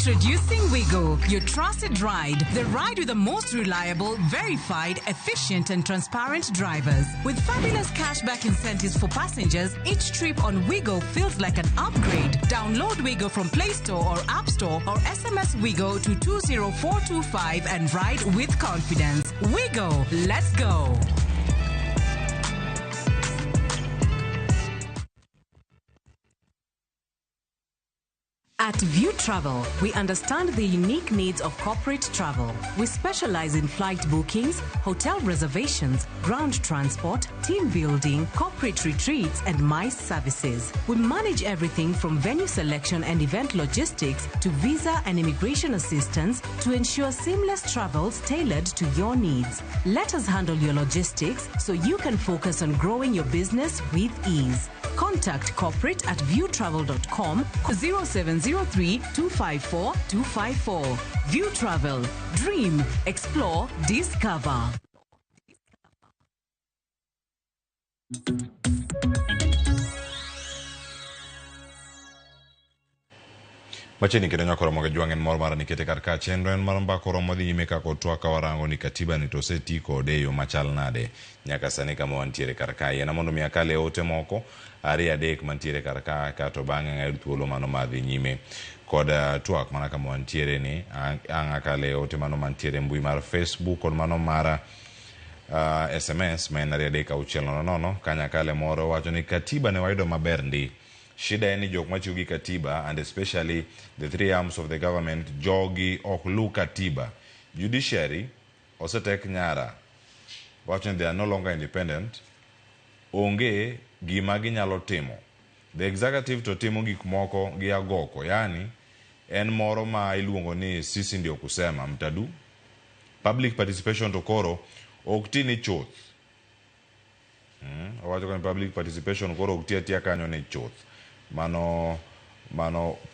Introducing Wigo, your trusted ride. The ride with the most reliable, verified, efficient and transparent drivers. With fabulous cashback incentives for passengers, each trip on Wigo feels like an upgrade. Download Wigo from Play Store or App Store or SMS Wigo to 20425 and ride with confidence. Wigo, let's go. At View Travel, we understand the unique needs of corporate travel. We specialize in flight bookings, hotel reservations, ground transport, team building, corporate retreats, and MICE services. We manage everything from venue selection and event logistics to visa and immigration assistance to ensure seamless travels tailored to your needs. Let us handle your logistics so you can focus on growing your business with ease. Contact corporate at viewtravel.com 0703 254 254. View Travel. Dream, explore, discover. Machini kidonyo Oromo ke juangen mor mara nikete karka chenro en maramba Oromo dhi nyime kako twaka warango ni katiba ni toseti kode yo machal nade nyaka sani kama wantiere karka yena mondo miakale ote moko ari adek mantiere karka kato bange ngayud thuolo mano madhi nyime kod twak mana kama wantiere ni angakale ote mano mantiere mbui mar Facebook kod mano mara SMS maen ari adek auchiel nono kanyakale moro wacho ni katiba ne wayudo maber ndi. Shida eni jok machiwo gi katiba and especially the three arms of the government jogi ok lu katiba. Judiciary osetek nyara. Wacho ni they are no longer independent. Onge gima ginyalo timo. The executive to timo gik moko gi agoko. Yani en moro ma iluongo ni sisi ndio kusema mtadu. Public participation to koro ok ti ni choth. Wacho ni public participation koro ok ti atia kanyo ni choth. Mano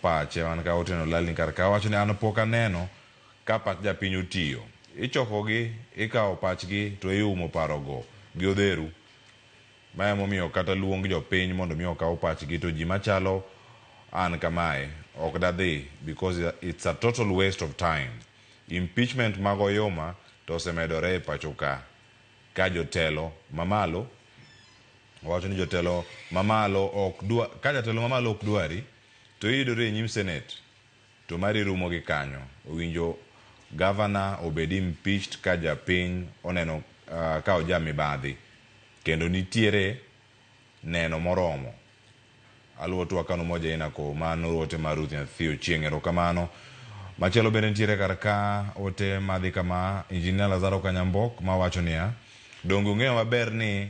pache man ka oteno lalni karka wacho ni an pok aneno ka pach japiny otiyo. Ichokogi, ikawo pachgi to iumo parogo gi odheru. Mae momiyo kata luong jopiny mondo mi okaw pachgi to ji machalo an kamae ok dadhi because it's a total waste of time. Impeachment mago yoma to osemedore e pacho ka jotelo mamalo wacho ni jotelo mamalo ok dwa ka jotelo mamalo ok dwari to iyudore nyim senate to mari rumo gi kanyo owinjo governor obedi impeached ka japiny oneno ka oja mibadhi kendo nitiere neno moromo aluwo twakano moja ina ko mano ote maruthi Theo Chieng erokamano machielo bende nitiere karka ote madhi kama Engineer Lazaro Kanyambok mawacho niya dongo ng'eyo maber ni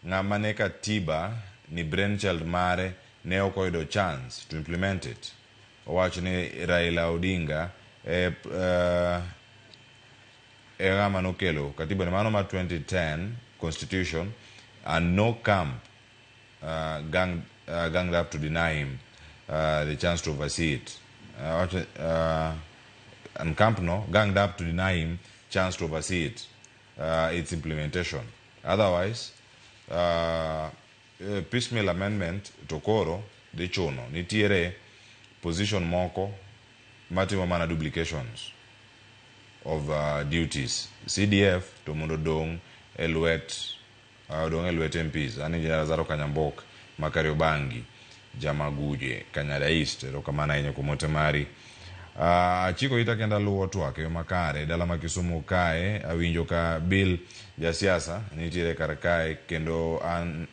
ng'ama ne katiba ni brainchild mare ne ok oyudo chance to implement it. Owacho ni Raila Odinga ng'ama nokelo katiba ni mano ma 2010 constitution and no camp ganged up to deny him the chance to oversee it. And camp no ganged up to deny him chance to oversee it, its implementation. Otherwise piecemeal amendment to koro de chono nitiere position moko matimo mana duplications of duties. CDF to mondo dong elwet MPs ani Engineer Lazaro Kanyambok Makariobangi Jamaguje Kanyada East rokamana yenye kumote mari chiko ita kenda luwo twake makare dala makisumu kae awinjo ka bill ja siasa nitiere karkae kendo an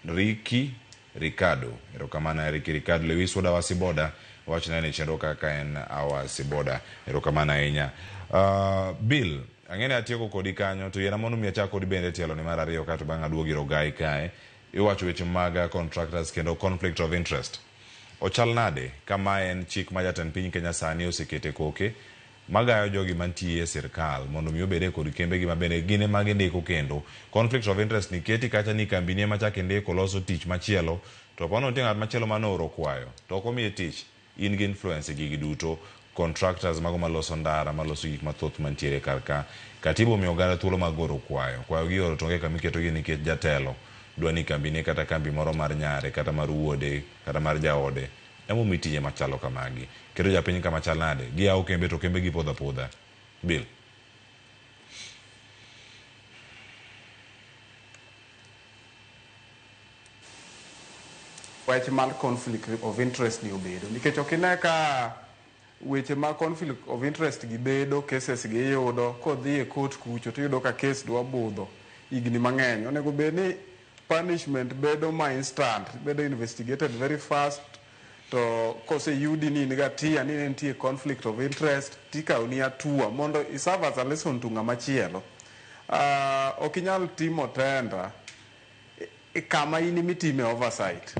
Ricardo erokamana Ricardo Lewis woda wasiboda wachna ni chendo kaka en awasiboda erokamana enya bill angene atieko kodi kanyo to yena mono miacha kodi bende tielo ni mara riyo kato banga duogi rogai kae iwacho weche maga contractors kendo conflict of interest. Ochal nade kama en chik ma jatend piny Kenya sani osekete koke magayo jogi mantie sirkal mondo mi obede kod kembe gi mabende gine mage ndiko kendo conflict of interest ni keti kacha ni kambini machake ndiko loso tich machielo to pono tinga machielo manoro kwayo to komi tich in gi influence gi duto contractors mago maloso ndara maloso gik mathoth mantiere karka katibo mi ogara thuolo magoro kwayo gi oro tonge kamiketo gi nikech jatelo dwani kambini kata kambi moro mar nyare kata mar wuode kata mar jaode emo mitije machalo kamagi kendo japiny kama chal nade giyawo kembe to kembe gipodha podha Bill. Weche mar conflict of interest ni obedo nikech okine ka weche ma conflict of interest gi bedo cases gi yudo kodhi e court kucho to yudo ka case dwa budho higni mang'eny onego bed ni punishment bedo ma instant bedo investigated very fast to kose yudi ni in gatia ni nitie conflict of interest tikawo ni atua mondo iserve as a lesson to ng'ama chielo. Ok inyal timo tenda kama in mitime oversight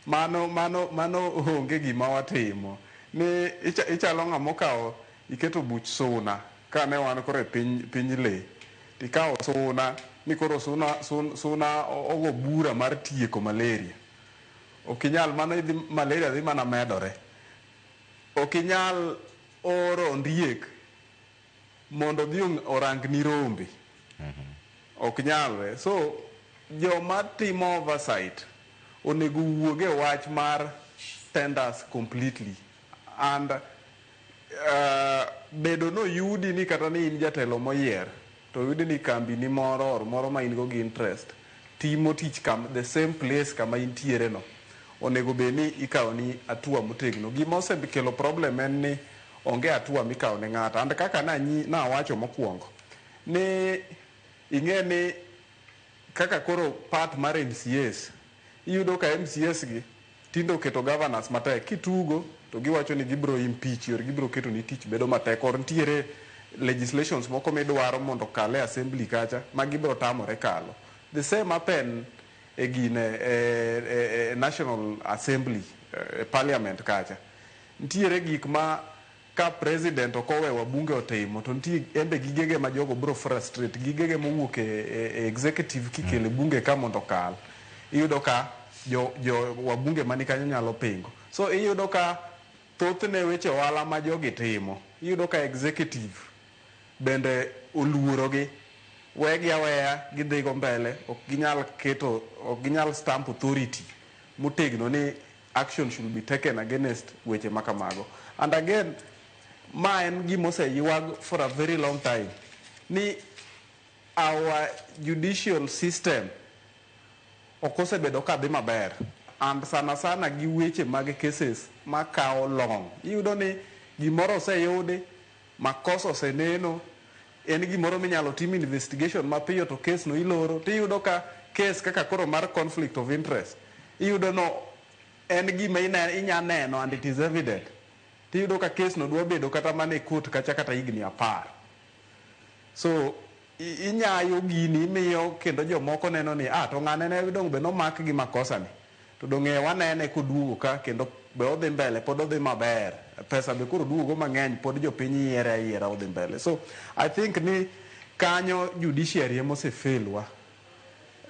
mano onge gima watimo ni ichalo ng'ama okawo iketo buch suna ka ne wan kore piny le tikawo suna ni koro suna ogo bura mar tieko malaria. Ok inyal mano malaria dhi mana medore. Ok inyal oro ondiek mondo dhi orang ni rombe. Ok nyalre. So joma timo oversight onego wuoge wach mar tenders completely and bedo no yudi ni kata ni in jatelo moyier to yudi ni kambi ni moro or moro ma in go gi interest timo tich the same place kama intiere no onego bed ni ikawo ni atua motegno. Gima osekelo problem en ni onge atua mikawo ne ng'ato and kaka nawacho mokwongo ni ing'e ni kaka koro part mar MCAs iyudo ka MCAs gi tindo keto governors matek kitugo to giwacho ni gibro impeach or gibro keto ni tich bedo matek or ntiere legislations moko midwaro mondo kale assembly kacha ma gibro tamore kalo. The same happen e National Assembly Parliament kacha ntiere gik ma ka president okowe wabunge otimo to ntie embe gigege ma jogo bro frustrate gigege mowuok e executive kikele bunge ka mondo kal iyudo ka jo wabunge mani kanyo nyalo pingo. So iyudo ka thothne weche ohala ma jogi timo iyudo ka executive bende oluorogi wegi aweya gidhigo mbele ok ginyal stamp authority motegno ni action should be taken against weche makamago. And again ma en gimoseywag for a very long time ni our judicial system okosebedo ka dhi maber and sana gi weche mag cases makawo long. Iyudo ni gimoro oseyudi makosa oseneno en gimoro minyalo tim investigation mapiyo to case no iloro tiyudo ka case kaka koro mar conflict of interest iyudo no en gima inya neno and it is evident tiyudo ka case no dwa bedo kata mana e court kacha kata higni 10. So inyayo gini imiyo kendo jomoko neno ni to ng'ane ne dong be nomak gi makosa ni to dong'e wanene koduogo ka kendo be odhi mbele pod odhi maber pesa be koro duogo mang'eny pod jopiny yiera odhi mbele. So I think ni kanyo judiciary emosefailwa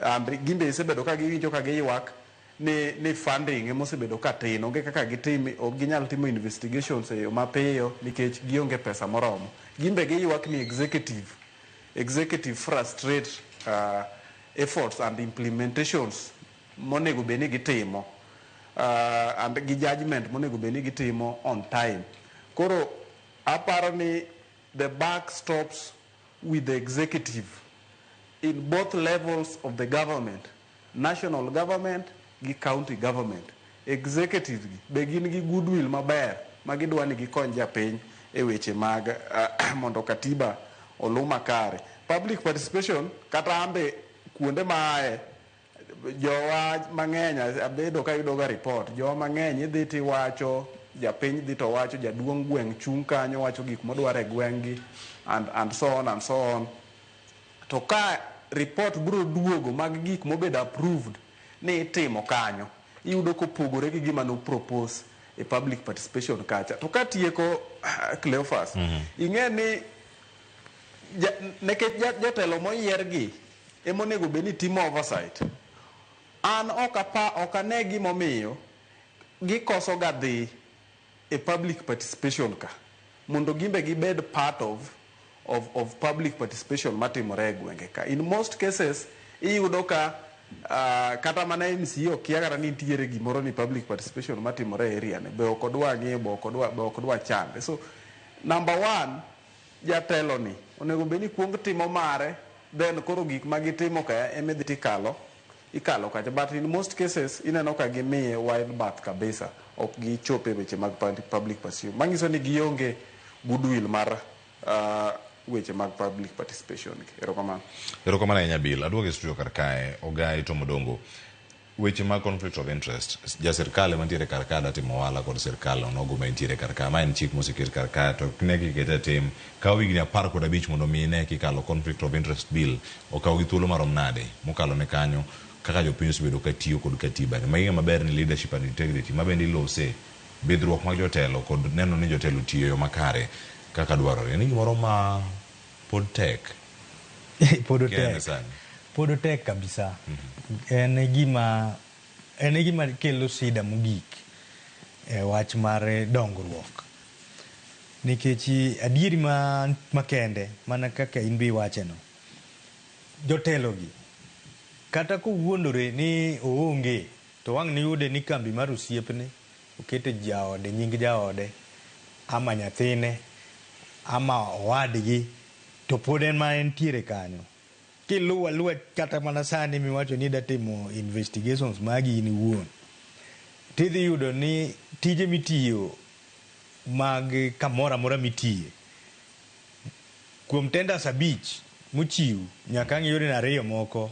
and gimbe isebedo ka giwinjo ka giywak ni funding emosebedo ka tin onge kaka ginyal timo investigations e yo mapiyo nikech gionge pesa moromo. Gimbe giywak ni executive frustrate efforts and implementations monego bed ni gitimo and gi judgment monego bed ni gitimo on time. Koro aparo ni the buck stops with the executive in both levels of the government, national government gi county government. Executive be gin gi goodwill maber ma gidwa ni gikony japiny e weche mag mondo katiba olu makare. Public participation kata ambe kuonde maaye jowa mang'eny abedo ka yudo ga report jowa mang'eny idhi tiwacho japiny dhi to wacho jaduong' gweng' chung' kanyo wacho gik modware gweng'gi and so on to ka report bro duogo mag gik mobedo approved ni itimo kanyo iyudo kopogore gi gima no propose e public participation kacha. To ka tieko Cleophas ing'e ni nekech jatelo moyier gi emonego bed ni timo oversight. An ok ane gimomiyo gikoso ga dhi e public participation ka mondo gimbe gibed part of public participation matimore e gwenge ka. In most cases iyudo ka kata mana MCA okia kata ni nitiere gimoro ni public participation matimore area ne be ok odwa ng'e be ok odwa chande. So number one, jatelo ni onego bed ni kuong timo mare, then koro gik ma gitimo ka emidhi tikalo kacha, but in most cases ineno ka gimiye wild bath kabisa, ok gichope weche mag public participation, manyiso ni gionge goodwill mar weche mag public participation. Erokamano ahinya Bill. Aduogo e studio kar kae, Ogai to Modongo. Weche mag conflict of interest. Ja sirkal mantiere kar kae da timo ohala kod sirkal onogo mantiere kar kae. Ma en chik moseket kar kae to ne kikete tim. Kaw higni 15 mondo mi ne kikalo conflict of interest bill. Okaw gi thuolo marom nade mokalo ne kanyo kaka jopiny osebedo ka tiyo kod katiba. Mang'eyo maber ni leadership and integrity mabende ilose bidhruok mag jotelo kod neno ni jotelo tiyo yo makare kaka dwarore. Ni gimoro ma pod tek. Pod tek kabisa. En gima kelo shida mogik e wach mar dongruok. Nikech adieri makende mana kaka in bi wacheno, jotelo gi kata kowuondore ni oonge to wang' ni yude ni kambi mar osiepne okete jaode, nying jaode ama nyathine ama owadgi, to pod en ma entiere kanyo. Kiluwa luwa kata mana sani miwacho ni da timo investigations magi in iwuon, tidhi yudo ni tije mitiyo mag kamoro amora mitiye kuom tenders 5 mochiw nyaka ang' yore 2 moko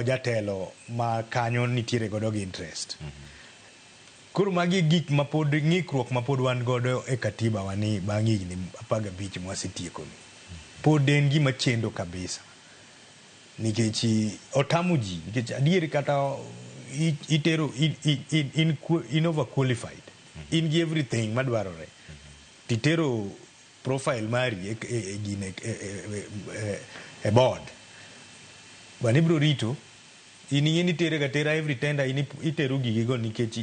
jatelo ma kanyo nitiere godo gi interest. Koro magi gik mapod ng'ikruok mapod wan godo e katiba wani bang' higni 15 mwasetieko ni. Pod en gima chendo kabisa. Nikech otamo ji, nikech adieri kata itero in overqualified, in gi everything madwarore, titero profile mari e board, wanibro rito in tere gatera every tender itero gigigo nikech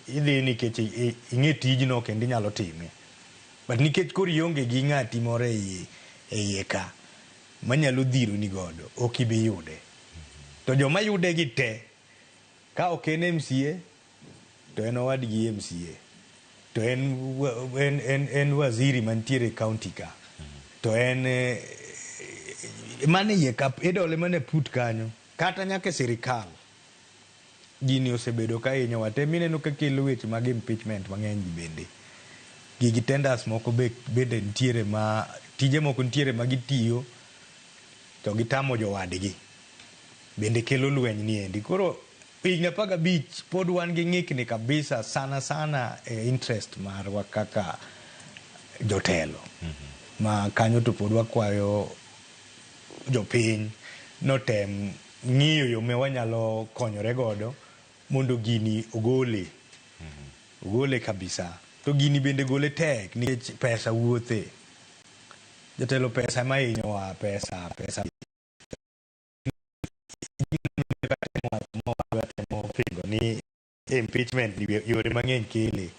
idhi nikech ing'e tijno kendo inyalo time, but nikech koro ionge gi ng'ati moro e iye ka manyalo dhiro ni godo, ok ibi yude. To joma yude gi te, ka ok en MCA to en owadgi MCA, to en waziri mantiere county ka, to en mane iye ka idole mane put kanyo, kata nyaka sirikal gini osebedo ka hinyo wate. Mineno ka kelo weche mag impeachment mang'eny gi bende gigi tenders moko bende ntiere ma tije moko ntiere ma gitiyo to gitamo jowadgi, bende kelo lweny ni endi. Koro higni 15 pod wan gi ng'ikni kabisa sana interest marwa kaka jotelo ma kanyo, to pod wakwayo jopiny notem ng'iyo yo ma wanyalo konyore godo mondo gini ogole kabisa. To gini bende gole tek nikech pesa wuothe. Jotelo pesa ma hinyowa pesa ni impeachment yore mang'eny kele.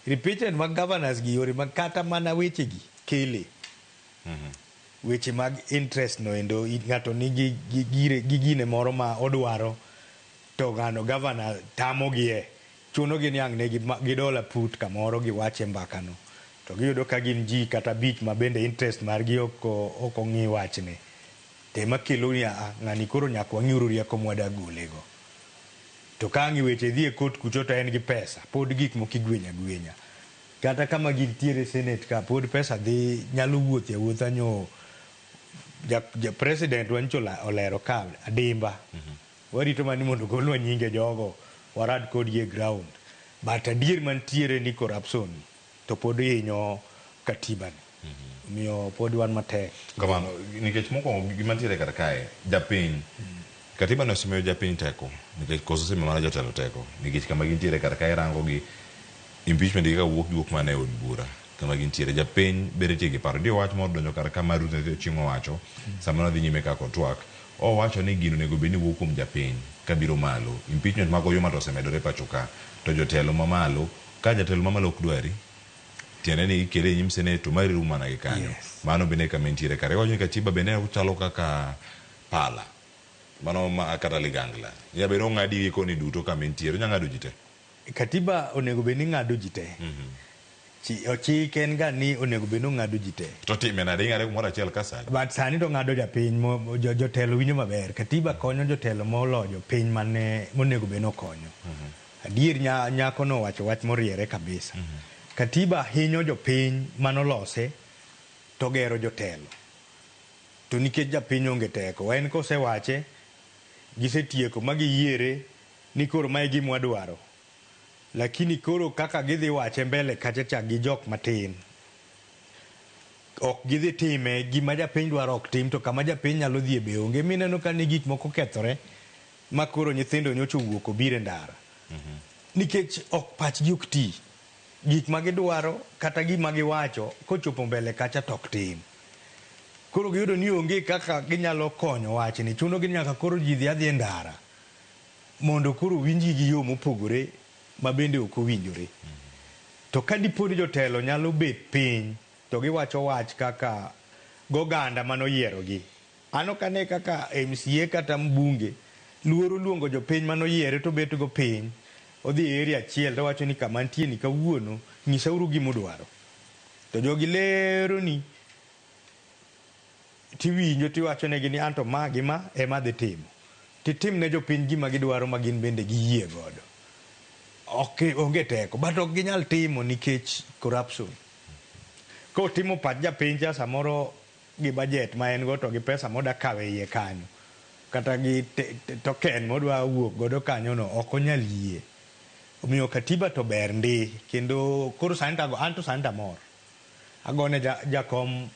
Impeachment mag governors gi yore mag kata mana weche gi kele. Weche mag interest no endo, ng'ato nigi gine moro ma odwaro to ng'ano governor tamogie, chuno gi niang' ne gidola put kamoro giwache mbakano, to giyudo ka gin ji kata bich ma bende interest margi ok ong'i wachne, tema kelo ni ng'ani koro nyaka wang'iuru rieko mwada golego. To ka ng'i weche dhi e kot kucho to en gi pesa, pod gik moko igwenya. Kata kama gintiere senate ka pod pesa dhi nyalo wuothie wuotha nyo. Ja president wanchola olero ka adimba. Warito mani mondo golwa nyinge jogo warad kod ye ground. But adier mantiere ni corruption to pod hinyo katiba ni. Miyo pod wan matek. Kamano, nikech moko gimantiere kar kae, japiny. Katiba no osemiyo japiny teko, nikech koso osemiyo mana jotelo teko. Nikech kama gintiere kar kae rango gi impeachment gi ka wuok mana e od bura. Kama gintiere japiny bere tie gi paro. Dio wach moro donjo kar kama Ruth Chingo wacho, sama dhi nyime kako twak. O wacho ni gino nego beni wuok kuom japiny kabiro malo. Impeachment mago yoma to osemedore pacho ka. To jotelo mamalo, ka jatelo mamalo ok dwari, tiende ni ikele nyim seneto mari ruma na gikanyo. Mano bende kama intiere kare. Wacho ni katiba bende uchalo kaka pala. mano ma kata ligangla ya bero ng'adi koni duto kama intiere nyang'ado ji te. Katiba onego bed ni ng'ado ji te. Chik en ga ni onego bed ni ng'ado ji te. To time nade ing'ade kumoro achiel ka sani. But sani to ng'ado japiny jotelo winjo maber. Katiba konyo jotelo molo jopiny monego bed ni okonyo. Adier nyako no wacho wach moriere kabisa. Katiba hinyo jopiny manolose to gero jotelo. To nikech japiny onge teko, en kosewache gisetieko ma giyiere ni koro mae gima wadwaro. Lakini koro kaka gidhi wache mbele kacha cha gi jok matin. Ok gidhi time gima japiny dwaro ok tim, to kama japiny nyalo dhi be onge. Mineno ka ni gik moko kethore ma koro nyithindo nyocha owuok obiro e ndara. Nikech ok pachgi ok ti. Gik ma gidwaro kata gima giwacho kochopo mbele kacha tok tim. Koro giyudo ni onge kaka ginyalo konyo wachni. Chuno gi nyaka koro ji dhi adhi e ndara mondo koro winji gi yo mopogore ma bende ok owinjore. To ka dipo ni jotelo nyalo bet piny to giwacho wach kaka goganda manoyierogi. Ano kane kaka MCA kata mbunge luoro luongo jopiny manoyiere to bet go piny. Odhi area achiel to wacho ni kama nitie ni kawuono nyisauru gima udwaro. To jogi lero ni tiwinjo tiwacho negi ni anto ma gima ema dhi timo. Titim ne jopiny gima gidwaro ma gin bende giyie godo. Onge teko, but ok ginyal timo nikech corruption. Kotimo pach japiny cha samoro gi budget ma en go to gi pesa moda kawe iye kanyo. Kata gi token modwa wuok godo kanyo no ok onyal yie. Omiyo katiba to ber ndi kendo koro anto santa mor. Agone jakom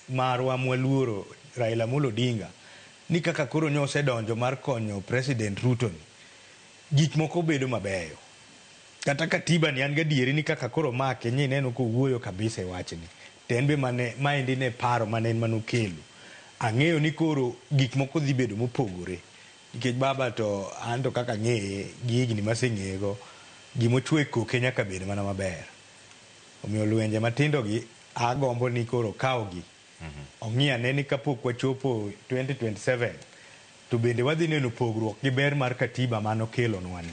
marwa mwaluoro Raila Amolo Odinga ni kaka koro nyose donjo mar konyo President Ruto ni. Gik moko bedo mabeyo. Kata katiba ni an gadieri ni kaka koro make nyi neno ko wuoyo kabisa e wachni. Tenbe maendi ne paro manen manokelo. Ang'eyo ni koro gik moko dhi bedo mopogore. Nikech baba to anto kaka ng'eye gi higni maseng'eyego gimochwe koke nyaka bed mana maber. Omiyo lwenje matindo gi agombo ni koro kawgi. Ong'i ane ni kapok wachopo 2027 to bende wadhi neno pogruok gi ber mar katiba manokelonwa ni.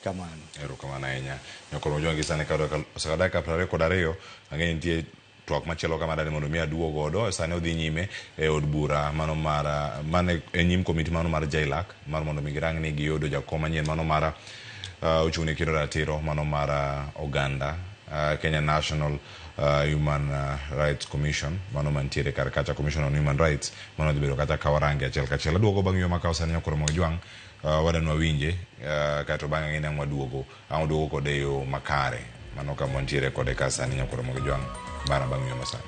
Kamano. Erokamano ahinya. Nyakoro jongi sani dakika 22 ang'e nitie twak machielo kama dani mondo mi aduo godo sani odhi nyime e od bura mano mar mane e nyim komiti mano mar Jailak mar mondo mi girang ni giyudo jakom manyien mano mar ochung' ne kiro ratiro mano mar oganda Kenya National Human Rights Commission mano mantiere kar kacha Commission on Human Rights mano dhi bedo kata kawarangi achiel kachiel aduogo bang' yo makaw sani nyakoro mo jwang wadanwa winje kato bang' ng'ine waduogo kode yo makare mano ka montiere kode ka sani nyakoro mo jwang bang' yo masani.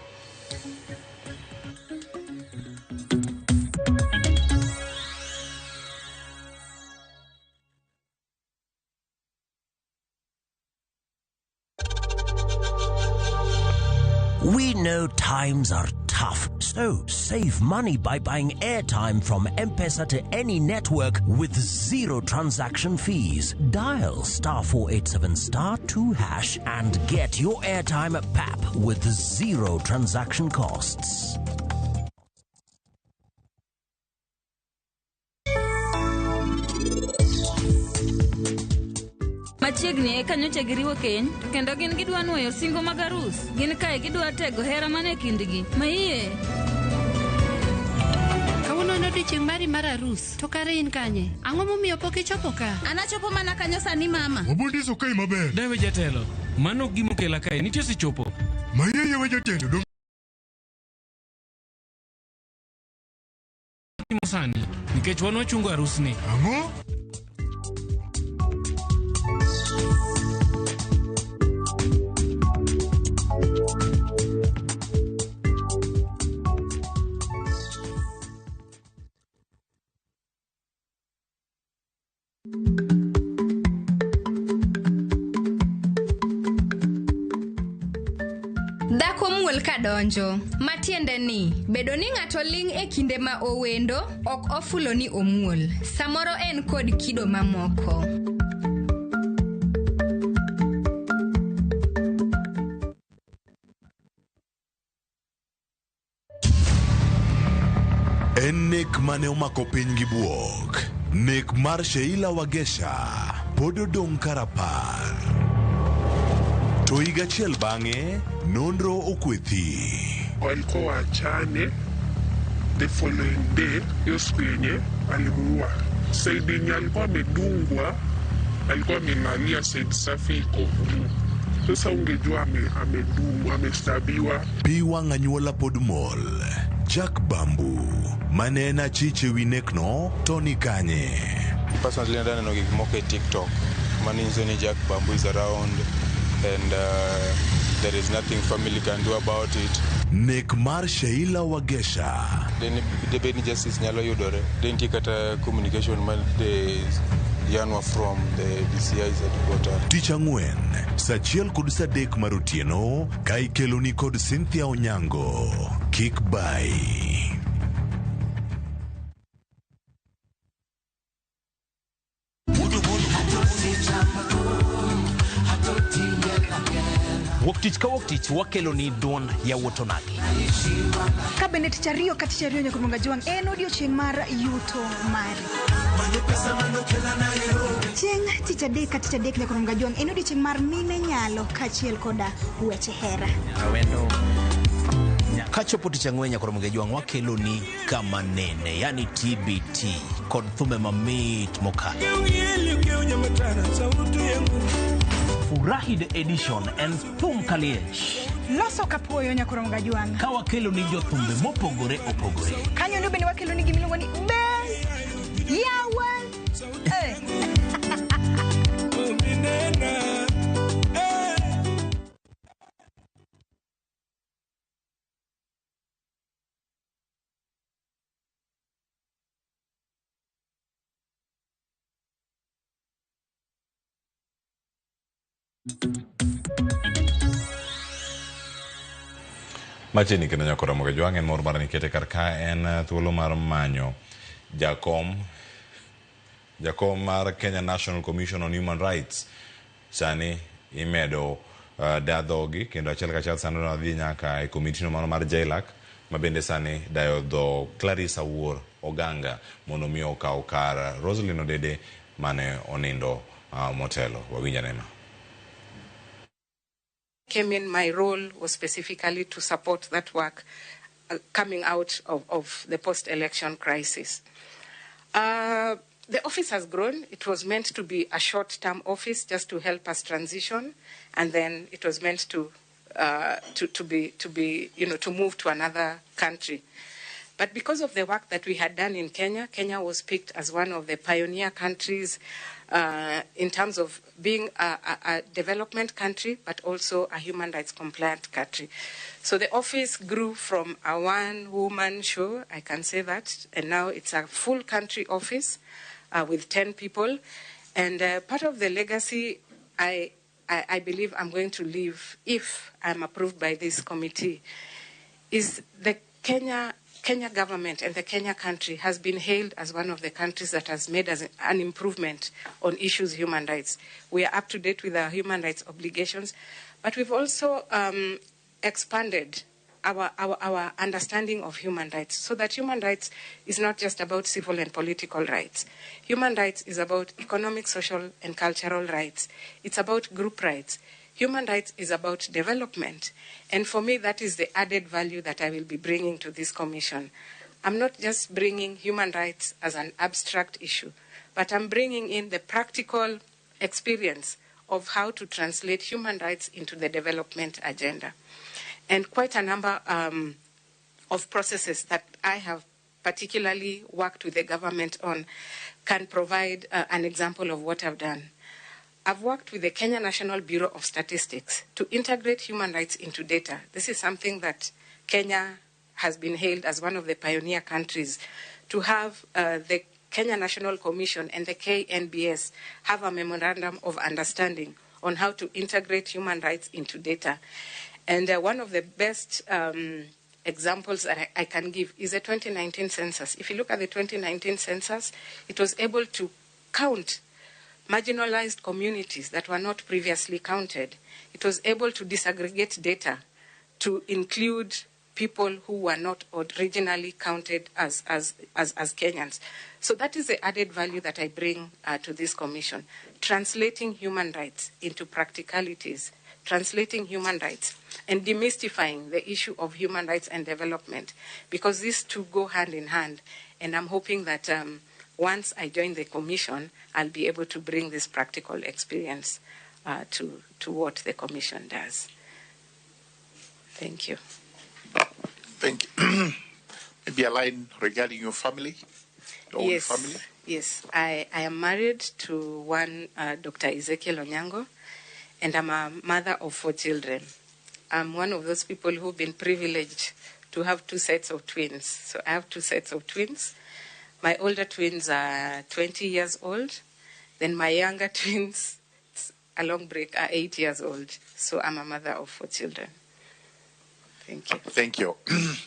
We know times are tough, so save money by buying airtime from M-Pesa to any network with zero transaction fees. Dial *487*2# and get your airtime PAP with zero transaction costs. Machiegni kanyocha giriwo keny kendo gin gidwa nuoyo singo mag arus. Gin kae gidwa tego hera mane kindgi. Maiye. Kawuono odiochieng' mari mar arus. To kare in kanye? Ang'o momiyo pok ichopo ka? Anachopo mana kanyo sani mama. Wabundiso kai maber. Dawe jatelo. Mano gimo kela kae. Nitie sichopo. Maiye we jatelo dong. Timo sani. Nikech wan wachungo arus ni. Ang'o? Dhako muol kadonjo, matiende ni bedo ni ng'ato ling' e kinde ma owendo ok ofulo ni omuol. Samoro en kod kido mamoko. En nek mane omako piny gi buok. Nek mar Sheila Wagesha pod odong' karapar. To higa achiel bang'e, nonro okwethi. Walikuwa wachane, the following day, hiyo siku yenye alimuua. Saidi yenye alikuwa amedungwa, alikuwa amelalia saidi safi iko. Sasa ungejua amedungwa, amestabiwa. Piwang' anyuola pod mol. Jack Bambu, mane en achich ewi nekno, to ni kanye. Personally, naneno gik moko e TikTok. Manyiso ni Jack Bambu is around and there is nothing family can do about it. Nek mar Sheila Wagesha. Debed ni justice nyalo yudore. Nitie kata communication man the yanwa from the DCI's headquarters. Tich Ang'wen, saa achiel kod saa adek mar otieno, ka ikeloni kod Cynthia Onyango. Kik bai. Woktich ka woktich wakelo ni duon ya Wotonagi. Kabinet chario kati chario nyakumunga juang en odiochieng' mar yuto mari. Chieng' tich adek kati adek nyakumunga juang en odiochieng' mar mine nyalo kachiel koda weche hera. Awendo kachopo tich ang'wen nyakumunga juang wakelo ni kama nene, yani TBT kod thume mamit mokalo. Furahi the edition and thum kaliech. Loso kapuoyo nyakumunga juang. Ka wakelo ni jothumbe mopogore opogore. Kanyo nyo bende wakelo ni gimiluongo ni Ben Yawan. Machini kendo nyakora moga juang en mor mar nikete kar ka en thuolo mar manyo jakom mar Kenya National Commission on Human Rights. Sani imedo dadhogi kendo achiel kachiel sani nadhi nyaka e komiti no mano mar JLAC mabende sani dayo dho Clarissa Wuor Oganga mondo mi okaw kar Roselyn Odede mane onindo motelo. Wawinja nema. Came in, my role was specifically to support that work coming out of the post-election crisis. The office has grown. It was meant to be a short-term office just to help us transition, and then it was meant to move to another country. But because of the work that we had done in Kenya, Kenya was picked as one of the pioneer countries in terms of being a development country, but also a human rights compliant country. So the office grew from a one-woman show, I can say that, and now it's a full country office with 10 people. And part of the legacy I believe I'm going to leave, if I'm approved by this committee, is the Kenya government and the Kenya country has been hailed as one of the countries that has made an improvement on issues of human rights. We are up to date with our human rights obligations, but we've also expanded our understanding of human rights, so that human rights is not just about civil and political rights. Human rights is about economic, social, and cultural rights. It's about group rights. Human rights is about development. And for me, that is the added value that I will be bringing to this commission. I'm not just bringing human rights as an abstract issue, but I'm bringing in the practical experience of how to translate human rights into the development agenda. And quite a number of processes that I have particularly worked with the government on can provide an example of what I've done. I've worked with the Kenya National Bureau of Statistics to integrate human rights into data. This is something that Kenya has been hailed as one of the pioneer countries, to have the Kenya National Commission and the KNBS have a memorandum of understanding on how to integrate human rights into data. And one of the best examples that I can give is the 2019 census. If you look at the 2019 census, it was able to count marginalized communities that were not previously counted. It was able to disaggregate data to include people who were not originally counted as Kenyans. So that is the added value that I bring to this commission, translating human rights into practicalities, translating human rights and demystifying the issue of human rights and development, because these two go hand in hand. And I'm hoping that once I join the commission, I'll be able to bring this practical experience to what the commission does. Thank you. Thank you. Maybe a line regarding your family, your own family? Yes. I am married to one Dr. Ezekiel Onyango, and I'm a mother of 4 children. I'm one of those people who've been privileged to have 2 sets of twins. So I have 2 sets of twins. My older twins are 20 years old. Then my younger twins, a long break, are 8 years old. So I'm a mother of 4 children. Thank you. Thank you.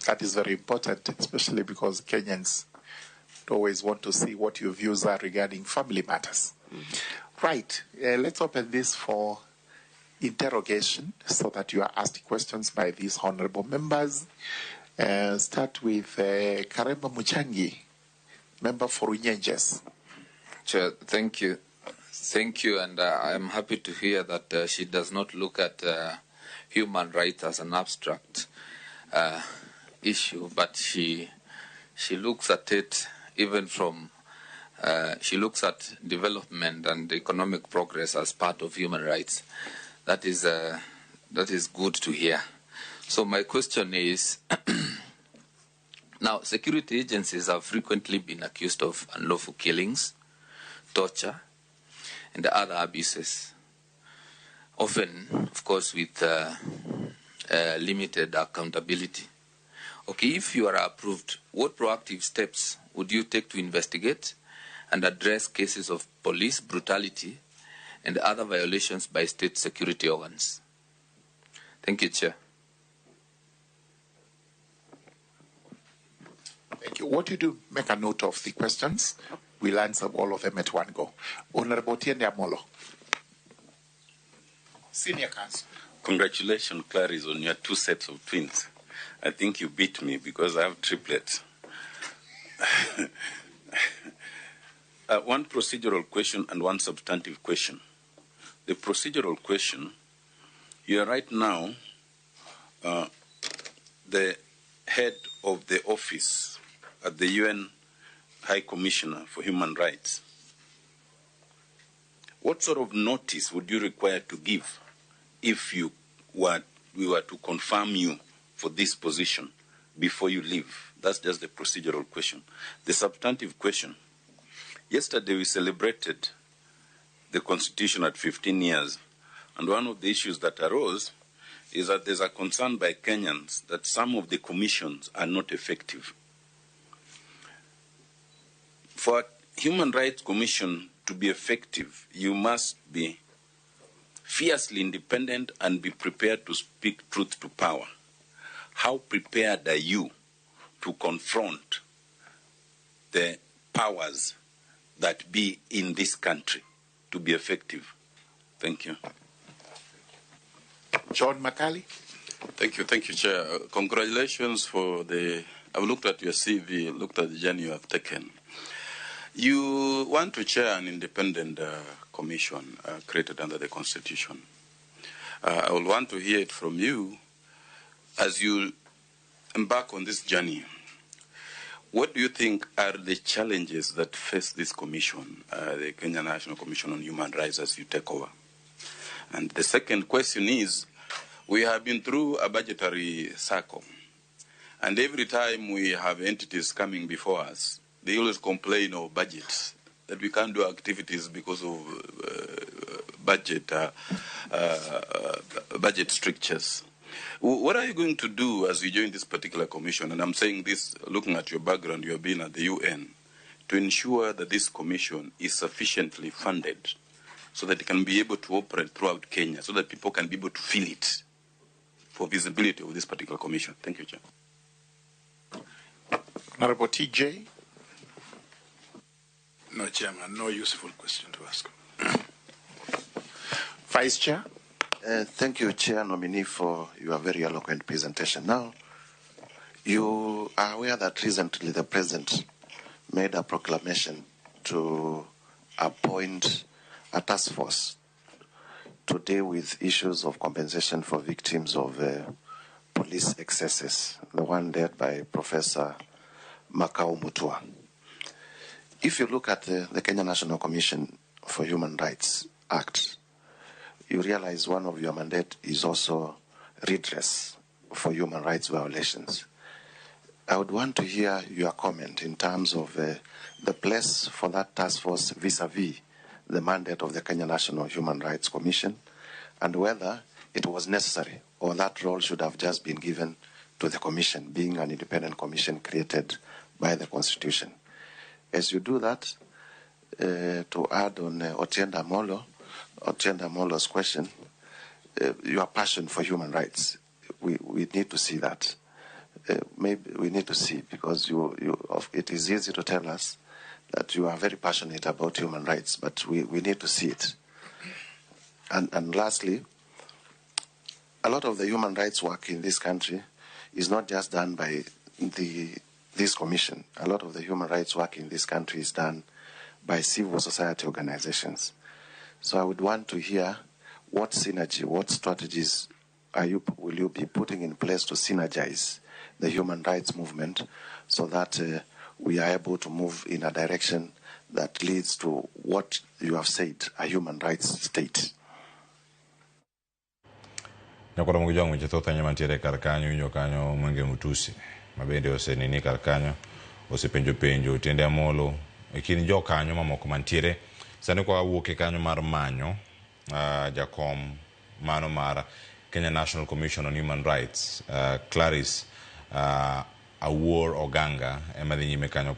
That is very important, especially because Kenyans always want to see what your views are regarding family matters. Mm-hmm. Right. Let's open this for interrogation so that you are asked questions by these honorable members. Start with Karemba Muchangi, member for Unyenjes. Chair, thank you. Thank you, and I am happy to hear that she does not look at human rights as an abstract issue, but she looks at it even from she looks at development and economic progress as part of human rights. That is good to hear. So my question is, now security agencies have frequently been accused of unlawful killings, torture, and other abuses, often, of course, with limited accountability. Okay, if you are approved, what proactive steps would you take to investigate and address cases of police brutality and other violations by state security organs? Thank you, Chair. Thank you. What you do, make a note of the questions. We'll answer all of them at one go. Honorable Tiende Amolo, Senior Counsel. Congratulations, Clarice, on your 2 sets of twins. I think you beat me because I have triplets. One procedural question and one substantive question. The procedural question, you are right now the head of the office at the UN High Commissioner for Human Rights. What sort of notice would you require to give if we were to confirm you for this position before you leave? That's just the procedural question. The substantive question, yesterday we celebrated the Constitution at 15 years, and one of the issues that arose is that there's a concern by Kenyans that some of the commissions are not effective. For a Human Rights Commission to be effective, you must be fiercely independent and be prepared to speak truth to power. How prepared are you to confront the powers that be in this country to be effective? Thank you. John Makali. Thank you, Chair. Congratulations for I've looked at your CV, looked at the journey you have taken. You want to chair an independent commission created under the Constitution. I will want to hear it from you as you embark on this journey. What do you think are the challenges that face this commission, the Kenya National Commission on Human Rights, as you take over? And the second question is, we have been through a budgetary cycle, and every time we have entities coming before us, they always complain of budgets, that we can't do activities because of budget strictures. What are you going to do as you join this particular commission? And I'm saying this looking at your background, you have been at the UN, to ensure that this commission is sufficiently funded so that it can be able to operate throughout Kenya, so that people can be able to feel it for visibility of this particular commission. Thank you, Chair. Honorable TJ. No, Chairman, no useful question to ask. Vice Chair. Thank you, Chair nominee, for your very eloquent presentation. Now, You are aware that recently the President made a proclamation to appoint a task force to deal with issues of compensation for victims of police excesses, the one led by Professor Makau Mutua. If you look at the Kenya National Commission for Human Rights Act, you realize one of your mandate is also redress for human rights violations. I would want to hear your comment in terms of the place for that task force vis-a-vis the mandate of the Kenya National Human Rights Commission, and whether it was necessary or that role should have just been given to the commission, being an independent commission created by the Constitution. As you do that, to add on Otienda Molo's question, your passion for human rights, we need to see that. Maybe we need to see, because it is easy to tell us that you are very passionate about human rights, but we need to see it. And lastly, a lot of the human rights work in this country is not just done by this commission. A lot of the human rights work in this country is done by civil society organizations. So I would want to hear what synergy, what strategies will you be putting in place to synergize the human rights movement so that we are able to move in a direction that leads to what you have said, a human rights state. Nyakora mugijong mwenye thotha nyamantiere karkanyo inyo kanyo mwenge mutusi. Mabende ose nini karkanyo, ose penjo tiende amolo. Ikini jo kanyo mamoko mantiere. Sani kwa uoke kanyo mar manyo, jakom mano mara Kenya National Commission on Human Rights, Clarice Awuor Oganga, emadhi nyime kanyo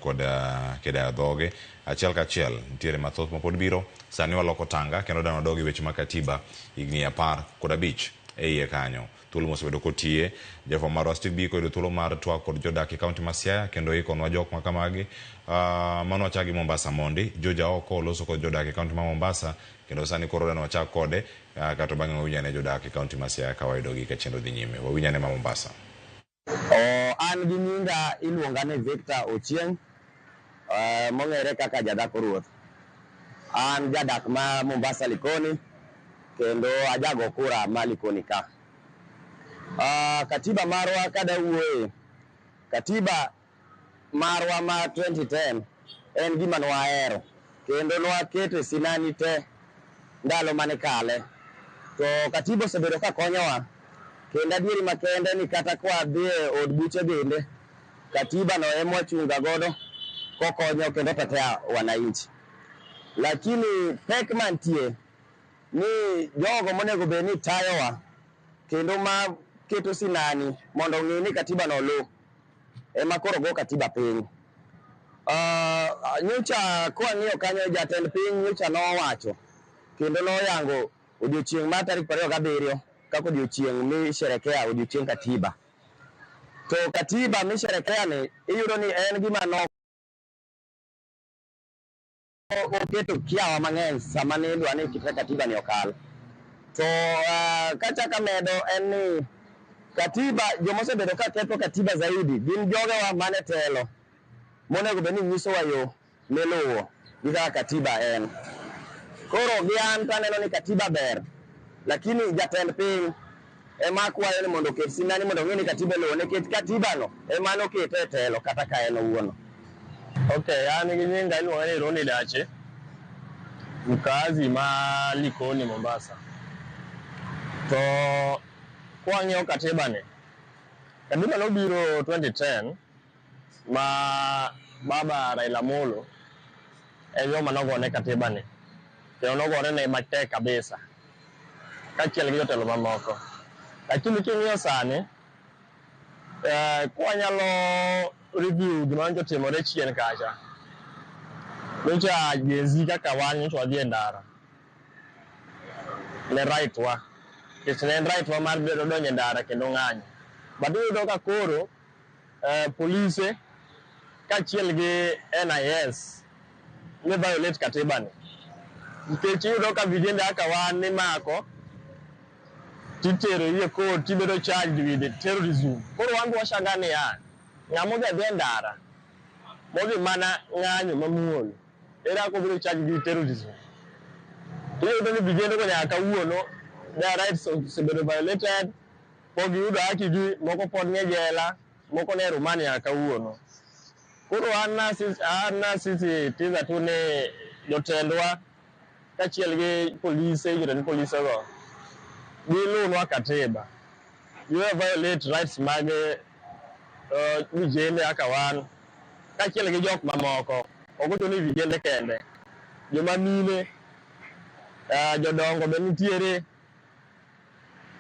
keda dhoge. Achiel kachiel, ntiere mathoth mapod biro. Sani waloko tanga, kendo dano dogi weche ma Katiba, Higni 10 eiye kanyo. Thuolo mosebedo kotie, Jafo marwa Steve Biko yudo thuolo mar twak kod jodak e kaunti ma Siaya, kendo ikonwa jok ma kamagi. Mano wachagi Mombasa mondi, Joja oko loso kod jodak e kaunti ma Mombasa, kendo sani koro dano wachak kode, kato bang'e wawinyane jodak e kaunti ma Siaya kawaidogi ka chenro dhi nyime. Wawinyane ma Mombasa. An gi nyinga iluonga ni Victor Ochieng, mong'ere kaka Jadak Ruoth. An jadak ma Mombasa Likoni, kendo ajago kura ma Likoni ka. Katiba marwa kada wuoye, Katiba marwa ma 2010 en gima nwahero, kendo nwakete sinani te ndalo mane kale. To Katiba osebedo ka konyowa, kendo adieri makende ni kata kwa dhi e od buche bende, Katiba no ema wachunga godo kokonyo kendo tetea wananchi. Lakini pek mantie ni jogo monego bed ni tayowa kendo ma keto sinani mondo ng'e ni Katiba no lu ema koro go Katiba piny. Nyocha kwang'iyo kanyo jatend piny nyocha nowacho kendo noyango odiochieng' mar tarik 27 kaka odiochieng' misherekea odiochieng' Katiba. To Katiba misherekea ni iyudo ni en gima no oketo kiawa mang'eny sama ne idwa ni kit Katiba ni okal. To kachaka medo en ni Katiba, jomosebedo ka ketho Katiba zaidi gin jogewa mane telo monego bed ni nyisowa yo miluwo gi kaka Katiba en. Koro gi an taneno ni Katiba ber, lakini jatend piny ema kwayo ni mondo oket sinani mondo ng'e ni Katiba luwo, nikech Katiba no ema nokete e telo kata ka en owuon. Okay, an gi nyinga iluonga ni Roni Dache, mkazi ma Likoni Mombasa. To kwang'iyo Katiba ni, Katiba nobiro 2010 ma baba Raila Amolo en yo manogone Katiba ni, kendo nogone ne matek kabisa kachiel gi jotelo mamoko. Lakini king'iyo sani, kwanyalo review gima notimore chien kacha. Nyocha Gen-Z kaka wan nyocha wadhi e ndara ne right wa, nikech ne en right wa mar donjo e ndara kendo ng'anyo. But iyudo ka koro polise kachiel gi NIS ne violate Katiba ni, nikech iyudo ka vijende kaka wan nimako titero iye court tibedo charged with terrorism. Koro wan washanga ni ya ng'amo ga dhi ndara modhi mana ng'anyo mamuol era ko biro charge gi terrorism iyudo ni vijende ko nyaka kawuono their rights osebedo violated pok giyudo haki gi moko pod nie jela moko ne rumani nyaka kawuono koro an nasisitiza tu ni jotendwa kachiel gi polise yiro ni polise go gilunwa katiba you violate rights mag vijende aka wan kachiel gi jok mamoko okoto ni vijende kende joma mine jodongo be nitiere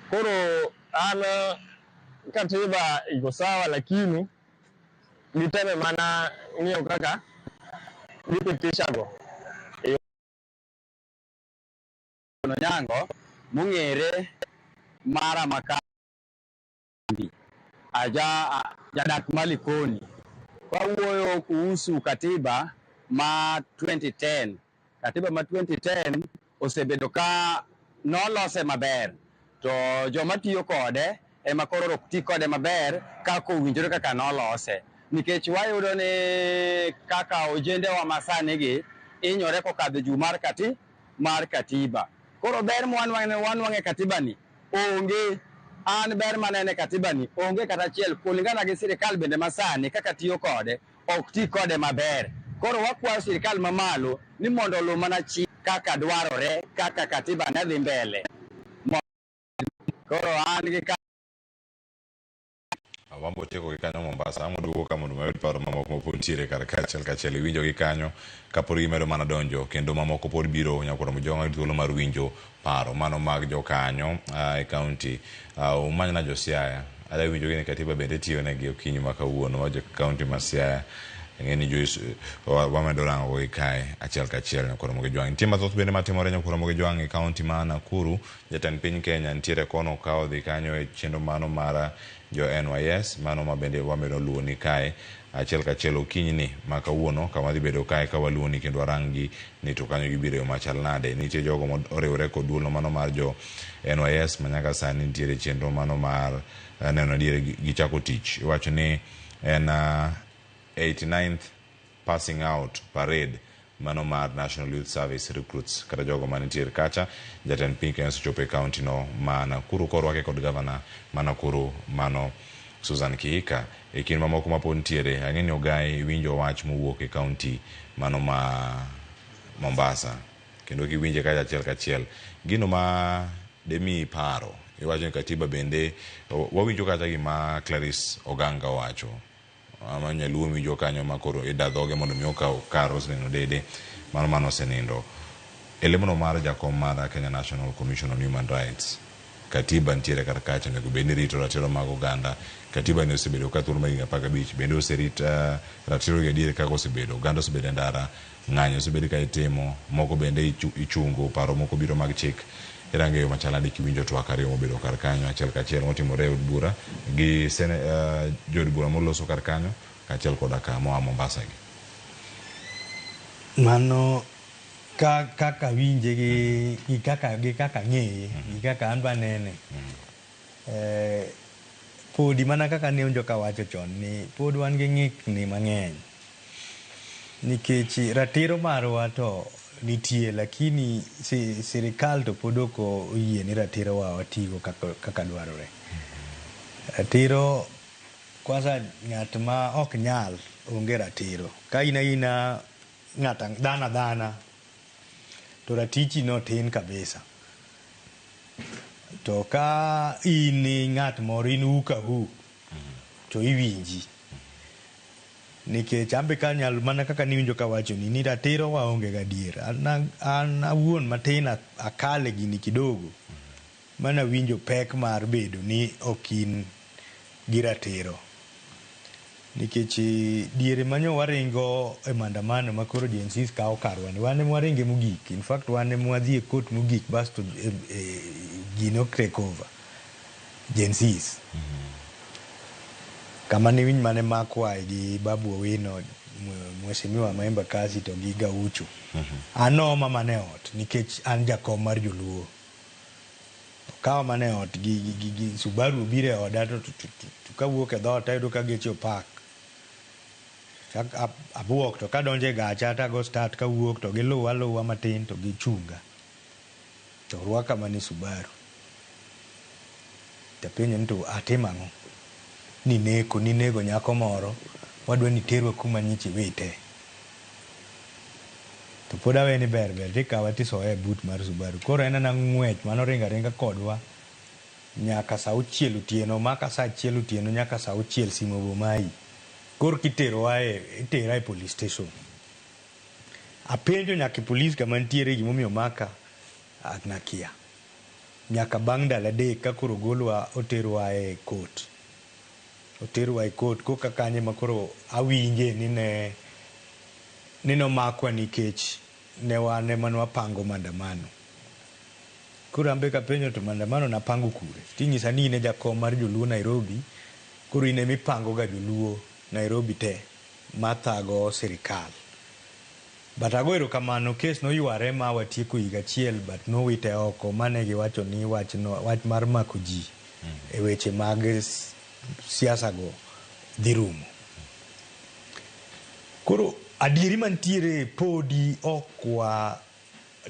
koro an katiba iko sawa lakini giteme mana ng'iyo kaka gipitisha go nyango mung'ere mara makambi jadak Malikoni wawuoyo kuhusu katiba ma 2010 katiba ma 2010 osebedo ka nolose maber to joma tiyo kode ema koro ok ti kode maber kaka owinjore kaka nolose nikech wayudo ni kaka ojende wa masani gi inyore kokadho juu mar katiba koro ber wanwang'e katiba ni onge an ber manene katiba ni onge kata achiel kulingana gi sirikal bende masani kaka tiyo kode ok ti kode maber koro wakwayo sirikal mamalo ni mondo oluw mana chik kaka dwarore kaka katiba ne dhi mbele koro an gi Wambo tieko gi kanyo Mombasa amoduogo ka mondo mayud paro mamoko mapod ntiere kar kachiel iwinjo gi kanyo kapod gimedo mana donjo kendo mamoko pod biro nyakoro mojonga thuolo mar winjo paro mano mag jokanyo e kaunti umanyna josiaya ada winjo gi ni katiba bende tiyo negi okinyi ma kawuono wa kaunti ma Siaya ng'eni wamedo rango gi kae achiel kachiel nyakoro mogi jwang' nitie mathoth bende matimore nyakoro mogi jwang' e kaunti ma Nakuru jatend piny Kenya nitiere kono ka odhi kanyo e chenro mano mar jo NYS mano ma bende wamedo luwo ni kae achiel kachiel okinyi ni ma kawuono kama dhi bedo kae ka waluwo ni kendo warangi ni to kanyo gibiro yo machal nade nitie jogo moriwore kod duolno mano mar jo NYS manyaka sani nitiere chenro mano mar neno diere gichako tich iwacho ni en 89th passing out parade mano mar National Youth Service recruits kata jogo manitiere kacha jatend piny Kenya ochopo e kaunti no ma Nakuru korwake kod gavana ma Nakuru mano Susan Kihika e kind mamoko mapod ntiere ang'eni Ogai winjo wach mowuok e kaunti mano ma Mombasa kendo kiwinje kacha achiel kachiel gino ma demi paro iwacho ni katiba bende wawinjo kata gima Clarice Oganga wacho amanya luomi jo kanyo makoro idadhoge mondo mi okaw karos neno dede mano senindo elemono mar jakom mar Kenya National Commission on Human Rights katiba ntiere kar kacha nego bende rito ratiro mag oganda katiba ni osebedo ka thuolo mag 15 bende oserita ratiro gi adier kaka osebedo oganda osebedo ndara ng'anyo osebedo ka itimo moko bende ichungo paro moko biro mag chik irange yo machaladi kiwinjo twak ariyo mobedo kar kanyo achiel kachiel motimore od bura gi jod bura moloso kar kanyo kachiel koda ka moa Mombasa gi mano kaka winje gi kaka ng'eye gi kaka an banene podi mana kaka ne onjo ka wacho chon ni pod wan gi ng'ikni mang'eny nikech ratiro marwa to nitie lakini sirikal to pod ok oyie ni ratiro wa watigo kaka dwarore ratiro kwanza ng'at ma ok nyal onge ratiro ka ina ng'ata dhana to ratichi no tin kabisa to ka in ng'at moro in ukahu to iwinji nikech ambe ka nyal mana kaka niwinjo ka wacho ni ratiro waonge gadier an awuon matin akale gini kidogo mana winjo pek mar bedo ni okin gi ratiro nikech diere manyo waringo e mandamano makoro JNCs kawo karwani wan ema waringe mogik in fact wan ema wadhi e court mogik basto gino take over JNCs kama ni winy mane makwa gi Babu Owino mheshimiwa Maemba Kasi to gi Gaucho anoma mane ot nikech an jakom mar joluo kawa mane ot gi Subaru bire oda to kawuok e dhot ayudo ka geche opak abuok to kadonje gacha ta go start ka wuok to giluwa matin to gichunga to rwaka mani Subaru tapenyo ni to atimang'o ni nego nyako moro wadwa ni terwa kuma nyichi wite to pod awe ni ber tikawa tisoye but mar Subaru koro en na ng'wech mano ringa kodwa nyaka sa 6 otieno maka sa 1 otieno nyaka sa 6 simo bomayi koro itera e police station apenjo nyaka police kama ntiere gimomiyo maka nakia nyaka bang' ndalo 3 ka koro golwa oterwa e court koka kanye makoro awinje ni nomakwa nikech ne wan ema nwapango maandamano koro ambe kapenjo to maandamano napango kure tinyisa ni ine jakom mar joluo Nairobi koro ine mipango ga joluo Nairobi te mathago sirikal but ago erokamano kes noyware ma watieko higa achiel but nowite oko mane giwacho ni wach mar mako ji e weche mag siasa go dhi rumo koro adieri mantiere podi okwa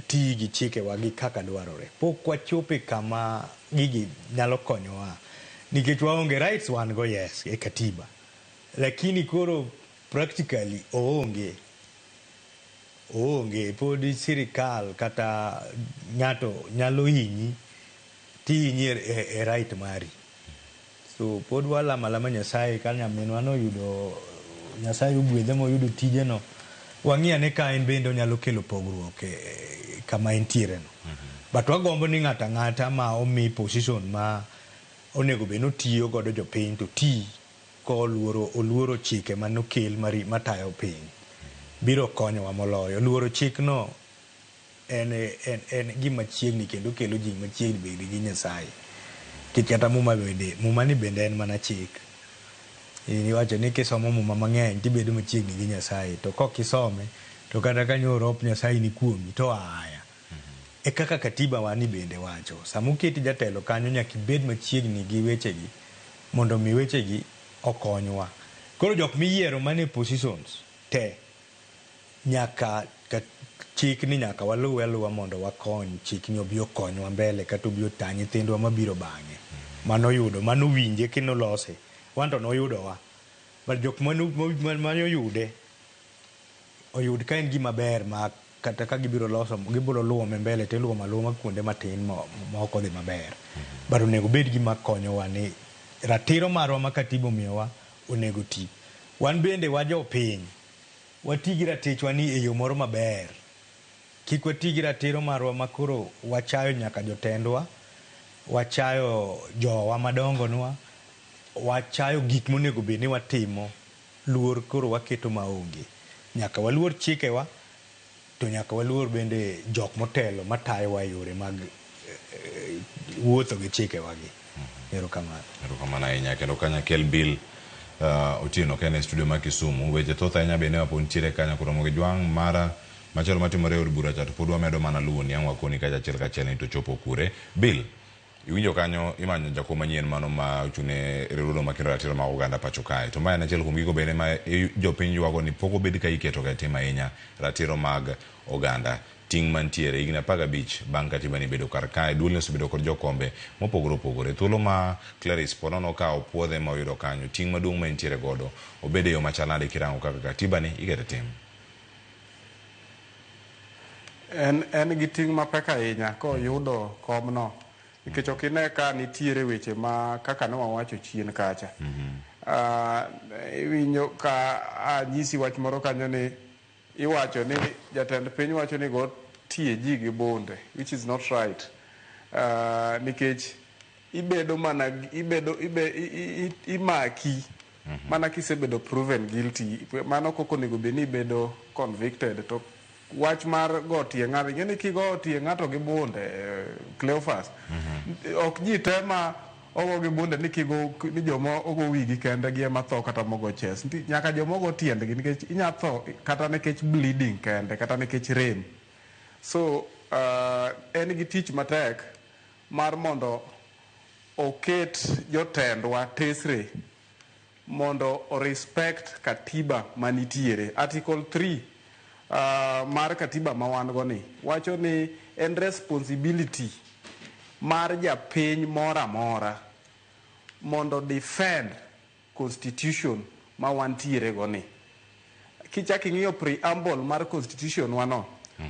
ti gi chikewa gi kaka dwarore pok wachope kama gigi nyalo konyowa nikech waonge rights wan go yes e katiba lakini koro practically oonge podi sirikal kata ng'ato nyalo hinyi tihinyi e right mari so pod walama Nyasaye ka nyaminwa noyudo Nyasaye ogwedhe moyudo tijeno wang'iya ne ka en bende onyalo kelo pogruok kama entiere no but wagombo ni ng'ata ma omi position ma onego bed notiyo godo jopiny to ti oluoro chike manokel matayo piny biro konyowa moloyo luoro chikno en gima chiegni kendo kelo ji machiegni bedi gi Nyasaye kik kata mumani bende en mana chik iwacho ni kisomo muma mang'eny tibedo machiegni gi Nyasaye to kok isome to kata ka nyoro op Nyasaye ni kuomi to aya e kaka katiba wani bende wacho samuketi jatelo kanyo nyaka ibed machiegni gi wechegi mondo mi wechegi okonywa koro jok miyiero mane positions te nyaka chik ni nyaka waluwa mondo wakony chik ni obi okonywa mbele kata obi ota nyithindwa mabiro bang'e manowinje kinolose wanto noyudowa but jok manoyude oyud ka en gima ber ma kata ka gibiro luwo mbele to iluwo maluoma kuonde matin ma ok odhi maber but onego bed gima konyowa ni ratiro marwa ma katiba omiyowa onego ti wan bende wajopiny wati gi ratichwa ni e yo moro maber kik wati gi ratiro marwa makoro wachayo nyaka jotendwa wachayo jowa madongonwa wachayo gik monego bed ni watimo luor koro waketo maonge nyaka waluor chikewa to nyaka waluor bende jok motelo matayowa yore mag wuotho gi chikewagi erokamano ahinya kendo kanyakel Bill Otieno ka en e studio ma Kisumu weche thoth ahinya bende wapo ntiere kanya kuromo gi jwang' mara machalo matimore e od bura cha to pod wamedo mana luwo ni ang' wakoni kacha achiel ni to chopo kure Bill iwinjo kanyo imanyo jakom manyien mano ma ochune riwruogno makelo ratiro mag oganda pacho kae to mae en achiel kuom gigo bende ma jopiny ywago ni pok obed ka iketo ga tim ahinya ratiro mag oganda ting' mantiere higni 15 bang' katiba ni bedo kar kae duolni osebedo kod jokombe mopogore opogore thuolo ma Clarice Ponono ka opuodhe ma oyudo kanyo ting' maduong' ma entiere godo obed e yo machal nade kirango kaka katiba ni iketo tim en gi ting' mapek ahinya koyudo komno nikech ok ine ka nitiere weche ma kaka ne wawacho chien kacha iwinjo ka nyisi wach moro kanyo ni iwacho ni jatend piny wacho ni go tie ji gi bunde which is not right nikech imaki mana kisebedo proven guilty mano koko onego bed ni ibedo convicted to wach mar go tie ng'ato ng'eni kigo tie ng'ato gi bunde Cleophas ok ji te ma ogo gi bunde ni joma ogo wigi kende gi ema tho kata mogo chest nyaka joma ogo tiendgi nikech inya tho kata nikech bleeding kende kata nikech rem so en gi tich matek mar mondo oket jotendwa tesre mondo o respect katiba manitiere. Article 3 mar katiba ma wan go ni wacho ni en responsibility mar japiny mora mora mondo defend constitution ma wantiere go ni. Kichaki ng'iyo preamble mar constitution wano,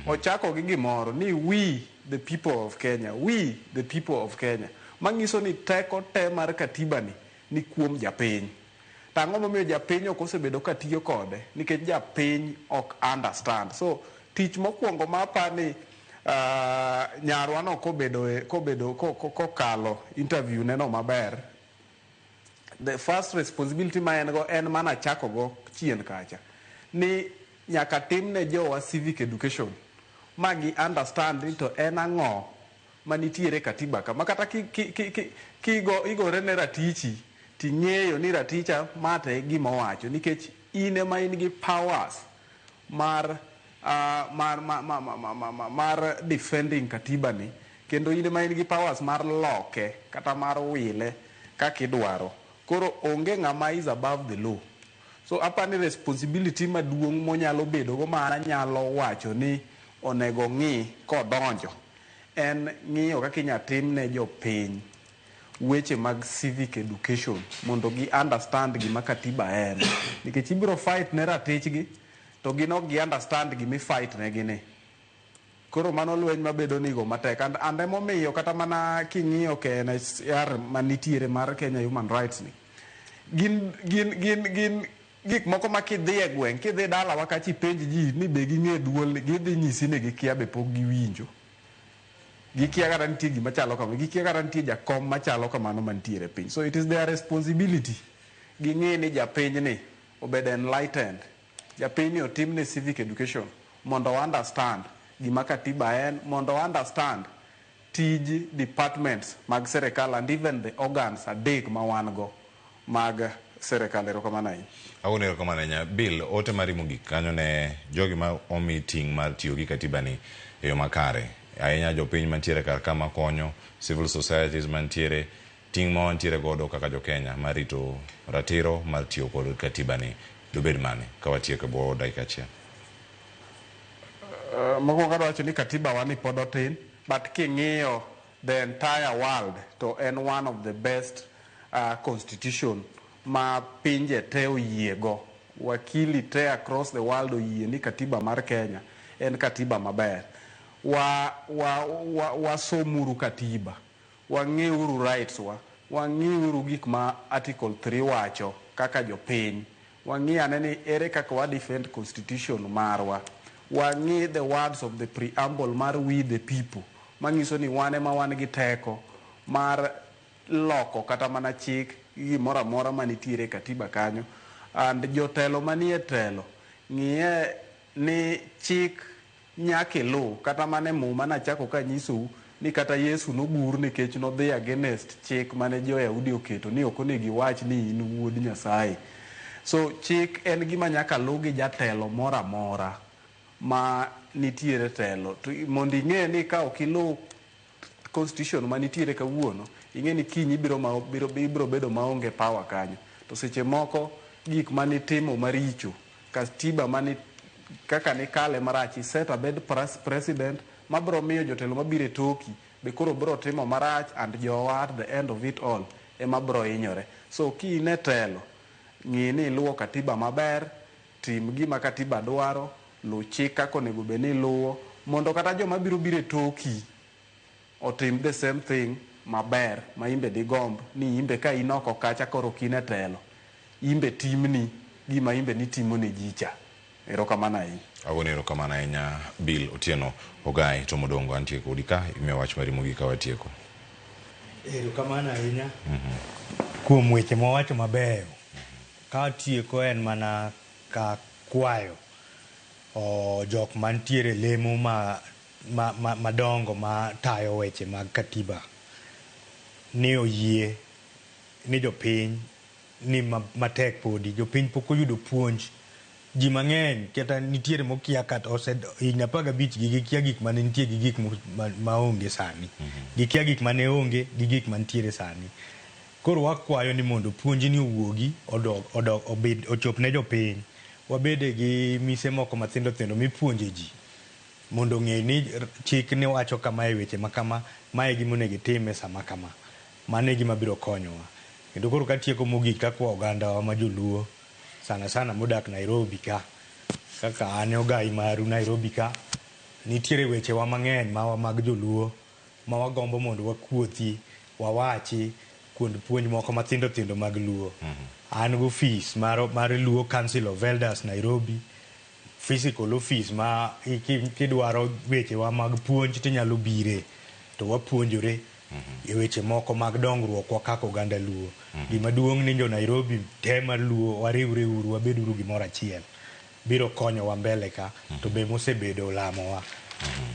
ochako gi gimoro ni we the people of Kenya, we the people of Kenya. Mangiso ni teko te mar katiba ni kuom japiny. Tang'o momiyo japiny ok osebedo ka tiyo kode nikech japiny ok understand. So tich mokwongo ma apani nyarwano kokalo interview neno maber, the first responsibility ma en go en mana chako go chien kacha ni nyaka timne jowa civic education magi understand ni to en ang'o manitiere katiba ka makata igore ne ratichi ting'eyo ni raticha mate gima wacho nikech in ema in gi powers mar defending katiba ni, kendo in ema in gi powers mar loke kata mar wile kakidwaro. Koro onge ng'ama is above the law. So apani responsibility maduong' monyalo bedo go mana nyalo wacho ni onego ng'i kodonjo en ng'iyo kaka inyatimne jopiny weche mag civic education mondo gi understand gima katiba en, nikech ibiro fight ne ratichgi to gin ok gi understand gimi fight ne gini. Koro mano lweny mabedo nigo matek. And emomiyo kata mana king'iyo KNHR manitiere mar Kenya Human Rights ni gin gik moko ma kidhi e gweng' kidhi dalawa kachi penj ji ni be ging'e duol, gidhi nyisi ni gikia be pok giwinjo, gikia kata nitie gima chalo kamano, gikia kata nitie jakom machalo kamano mantiere piny. So it is their responsibility ging'e ni japiny ni obed enlightened, japiny ni otimne civic education mondo understand gima katiba en, mondo understand tij departments mag serikal and even the organs adek ma wan go mag serikal. Erokamano ahinya. Awuon erokamano ahinya. Bill, ote mari mogik kanyo ne jogi ma omi ting' mar tiyo gi katiba ni e yo makare, ahinya jopiny mantiere kar kama konyo, civil societies mantiere, ting' ma wantiere godo kaka jo Kenya mar rito ratiro mar tiyo kod katiba ni dobed mane ka watieko bwo dakika achiel? Mokwongo adwa wacho ni katiba wani pod otin, but king'iyo the entire world to en one of the best constitution ma pinje te oyiego. Wakili te across the world oyie ni katiba mar Kenya en katiba maber. Wasomuru katiba, wang'euru rights wang'euru gik ma article 3 wacho kaka jopiny, wang'i ane ni ere kaka wa defend constitution marwa, wang'i the words of the preamble mar we the people manyiso ni wane ma wan gi teko mar loko kata mana chik gimoro amora manitiere katiba kanyo. And jotelo manie telo ng'iye ni chik nyaka lu kata mane muma nachako ka nyisou ni kata Yesu nogur nikech nodhi against chik mane jo-Yahudi oketo ni ok onego iwach ni in wuod Nyasaye. So chik en gima nyaka lu gi jatelo moro amora ma nitiere telo, mondo ing'e ni ka ok ilu constitution manitiere kawuono, ing'e ni kiny ibiro bedo maonge power kanyo. To seche moko gik manitimo maricho, katiba mani kaka ni kale marach, set abed president mabiro miyo jotelo mabiro toki be koro biro timo marach, and jowa at the end of it all ema biro hinyore. So kiine telo, ng'i ni iluwo katiba maber, tim gima katiba dwaro, lu chik kaka onego bed ni luwo, mondo kata joma biro toki otim the same thing maber ma imbe digomb ni imbe ka in oko kacha koro kine telo, imbe timni gima imbe ni timo ne jicha. Erokamano ahinya. Awuon erokamano ahinya. Bill Otieno Ogai to modongo antie kodi ka imiyo wach mari mogik ka watieko. Erokamano ahinya kuom weche mawacho mabeyo. Ka watieko en mana ka kwayo jok mantiere lemo madongo ma tayo weche mag katiba ni oyie ni jopiny ni matek podi, jopiny pok oyudo puonj. Ji mang'eny kata nitiere mokia kata higni 15 gikia gik mane nitie gi gik maonge sani, gikia gik mane onge gi gik mantiere sani. Koro wakwayo ni mondo puonj ni owuogi ochop ne jopiny. Wabede gi mise moko mathindo thindo mipuonje ji mondo ng'e ni chik ni wacho kama e weche makama, mae gima onego itime sama kama. Mano e gima biro konyowa. Kendo koro katieko mogik kaka oganda wa ma joluo sana sana modak Nairobi ka, kaka an ogai maru Nairobi ka, nitiere weche wa mang'eny ma mag joluo ma wagombo mondo wakuothi, wawachi kuond puonj moko mathindo thindo mag luo. An go office mar Luo Council of Elders Nairobi, physical office ma kidwaro weche wa mag puonj tinyalo bire to wapuonjore e weche moko mag dongruok wa kaka oganda luo. Gima duong' ni jo Nairobi te mar luo wariwre uru, wabed uru gimoro achiel, biro konyo wa mbele ka. To be mosebedo olamowa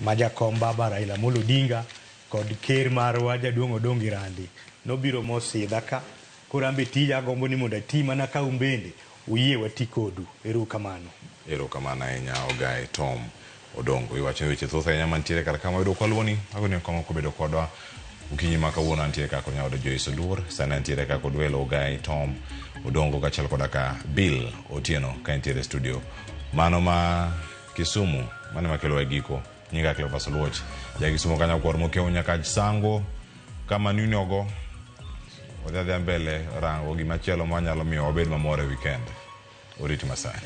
ma jakom Baba Raila Amolo Odinga kod ker marwa jaduong' Odong Irandi nobiro mosidha ka. Koro ambe tija agombo ni mondo ati mana ka umbende uyie wati kodu. Erokamano. Erokamano ahinya Ogai Tom Odongo. Iwacho weche thoth ahinya mantiere kar kama yudo kwalwoni. Ako ni kongo kubedo kodwa. Ukinyi maka uona antiere kako nyawdo Joyce Odur. Sana antiere kako duelo Ogai Tom Odongo kachal kodaka Bill Otieno ka antiere studio. Mano ma Kisumu. Mano ma kelo giko. Nyinga Cleopas Oluoch. Ja Kisumu kanya kwar mokeo nyaka sango. Kama nunyogo. Odadhi mbele rango gimachielo manyalo miyo wabed mamor e weekend. Oriti Masai.